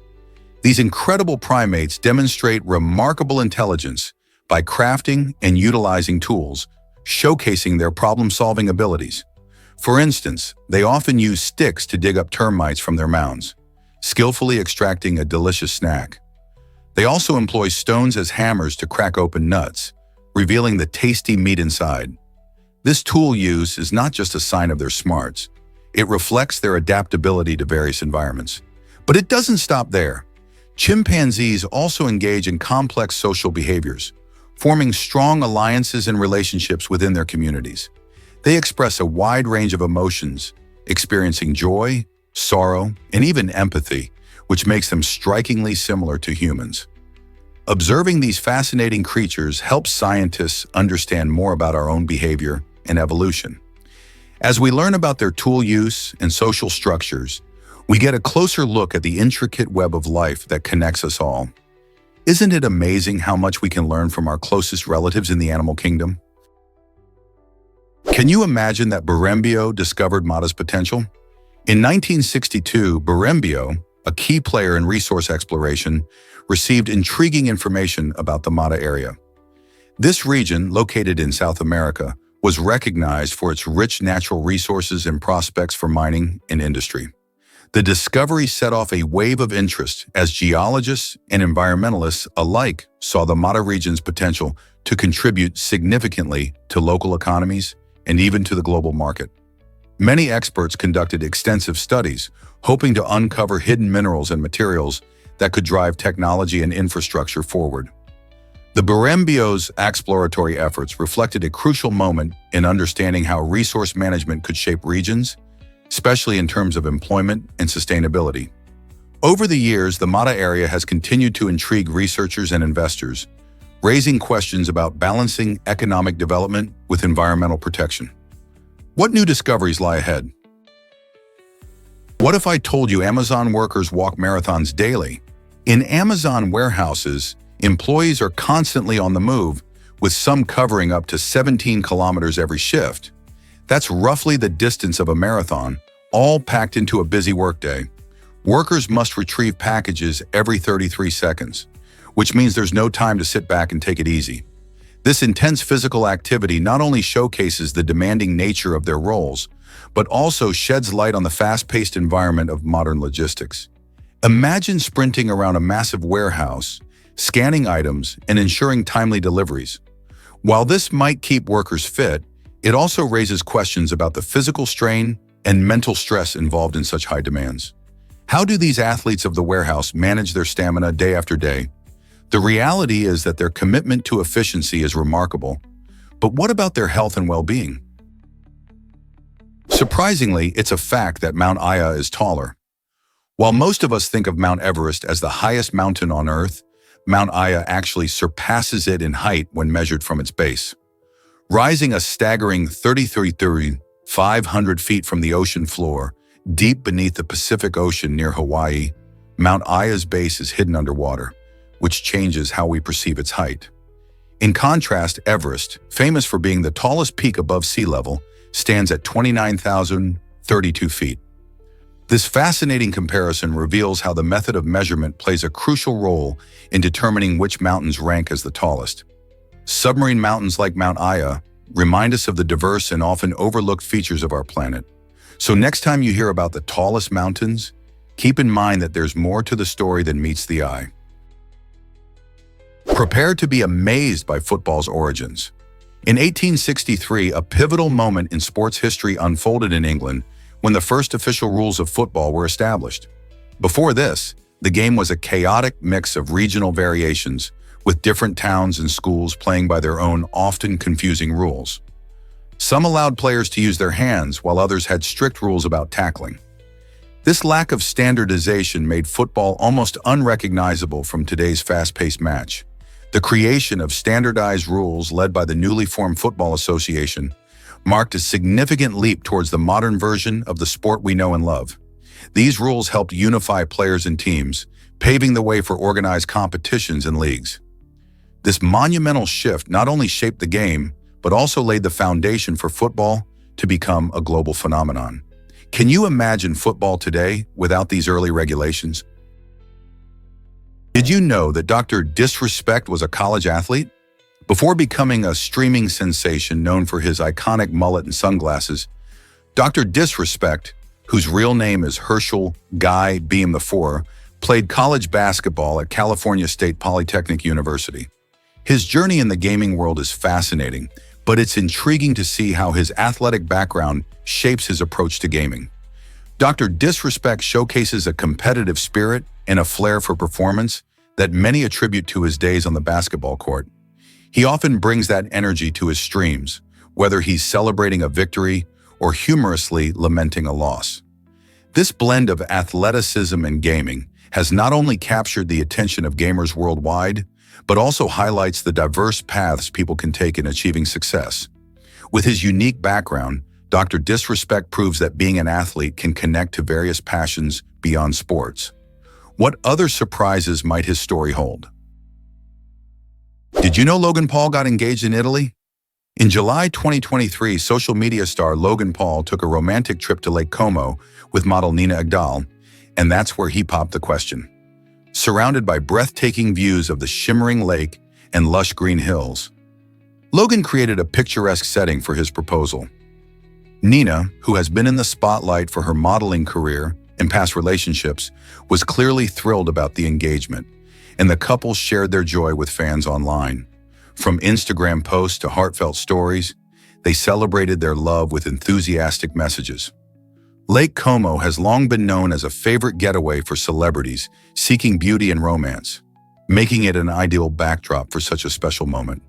These incredible primates demonstrate remarkable intelligence by crafting and utilizing tools, showcasing their problem-solving abilities. For instance, they often use sticks to dig up termites from their mounds, skillfully extracting a delicious snack. They also employ stones as hammers to crack open nuts, revealing the tasty meat inside. This tool use is not just a sign of their smarts, it reflects their adaptability to various environments. But it doesn't stop there. Chimpanzees also engage in complex social behaviors, forming strong alliances and relationships within their communities. They express a wide range of emotions, experiencing joy, sorrow, and even empathy, which makes them strikingly similar to humans. Observing these fascinating creatures helps scientists understand more about our own behavior and evolution. As we learn about their tool use and social structures, we get a closer look at the intricate web of life that connects us all. Isn't it amazing how much we can learn from our closest relatives in the animal kingdom? Can you imagine that Berembio discovered Mata's potential? In 1962, Berembio, a key player in resource exploration, received intriguing information about the Mata area. This region, located in South America, was recognized for its rich natural resources and prospects for mining and industry. The discovery set off a wave of interest as geologists and environmentalists alike saw the Mata region's potential to contribute significantly to local economies and even to the global market. Many experts conducted extensive studies, hoping to uncover hidden minerals and materials that could drive technology and infrastructure forward. The Berembio's exploratory efforts reflected a crucial moment in understanding how resource management could shape regions, especially in terms of employment and sustainability. Over the years, the Mata area has continued to intrigue researchers and investors, raising questions about balancing economic development with environmental protection. What new discoveries lie ahead? What if I told you Amazon workers walk marathons daily? In Amazon warehouses, employees are constantly on the move, with some covering up to 17 kilometers every shift. That's roughly the distance of a marathon, all packed into a busy workday. Workers must retrieve packages every 33 seconds, which means there's no time to sit back and take it easy. This intense physical activity not only showcases the demanding nature of their roles, but also sheds light on the fast-paced environment of modern logistics. Imagine sprinting around a massive warehouse, scanning items, and ensuring timely deliveries. While this might keep workers fit, it also raises questions about the physical strain and mental stress involved in such high demands. How do these athletes of the warehouse manage their stamina day after day? The reality is that their commitment to efficiency is remarkable, but what about their health and well-being? Surprisingly, it's a fact that Mount Aya is taller. While most of us think of Mount Everest as the highest mountain on Earth, Mount Aya actually surpasses it in height when measured from its base. Rising a staggering 33,500 feet from the ocean floor, deep beneath the Pacific Ocean near Hawaii, Mount Aya's base is hidden underwater, which changes how we perceive its height. In contrast, Everest, famous for being the tallest peak above sea level, stands at 29,032 feet. This fascinating comparison reveals how the method of measurement plays a crucial role in determining which mountains rank as the tallest. Submarine mountains like Mount Aya remind us of the diverse and often overlooked features of our planet. So next time you hear about the tallest mountains, keep in mind that there's more to the story than meets the eye. Prepare to be amazed by football's origins. In 1863, a pivotal moment in sports history unfolded in England when the first official rules of football were established. Before this, the game was a chaotic mix of regional variations, with different towns and schools playing by their own, often confusing rules. Some allowed players to use their hands, while others had strict rules about tackling. This lack of standardization made football almost unrecognizable from today's fast-paced match. The creation of standardized rules led by the newly formed Football Association marked a significant leap towards the modern version of the sport we know and love. These rules helped unify players and teams, paving the way for organized competitions and leagues. This monumental shift not only shaped the game, but also laid the foundation for football to become a global phenomenon. Can you imagine football today without these early regulations? Did you know that Dr. Disrespect was a college athlete? Before becoming a streaming sensation known for his iconic mullet and sunglasses, Dr. Disrespect, whose real name is Herschel Guy Beam IV, played college basketball at California State Polytechnic University. His journey in the gaming world is fascinating, but it's intriguing to see how his athletic background shapes his approach to gaming. Dr. Disrespect showcases a competitive spirit and a flair for performance that many attribute to his days on the basketball court. He often brings that energy to his streams, whether he's celebrating a victory or humorously lamenting a loss. This blend of athleticism and gaming has not only captured the attention of gamers worldwide, but also highlights the diverse paths people can take in achieving success. With his unique background, Dr. Disrespect proves that being an athlete can connect to various passions beyond sports. What other surprises might his story hold? Did you know Logan Paul got engaged in Italy? In July 2023, social media star Logan Paul took a romantic trip to Lake Como with model Nina Agdal, and that's where he popped the question. Surrounded by breathtaking views of the shimmering lake and lush green hills, Logan created a picturesque setting for his proposal. Nina, who has been in the spotlight for her modeling career, in past relationships, was clearly thrilled about the engagement, and the couple shared their joy with fans online. From Instagram posts to heartfelt stories, they celebrated their love with enthusiastic messages. Lake Como has long been known as a favorite getaway for celebrities seeking beauty and romance, making it an ideal backdrop for such a special moment.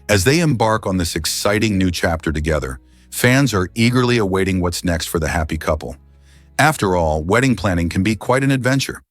As they embark on this exciting new chapter together, fans are eagerly awaiting what's next for the happy couple. After all, wedding planning can be quite an adventure.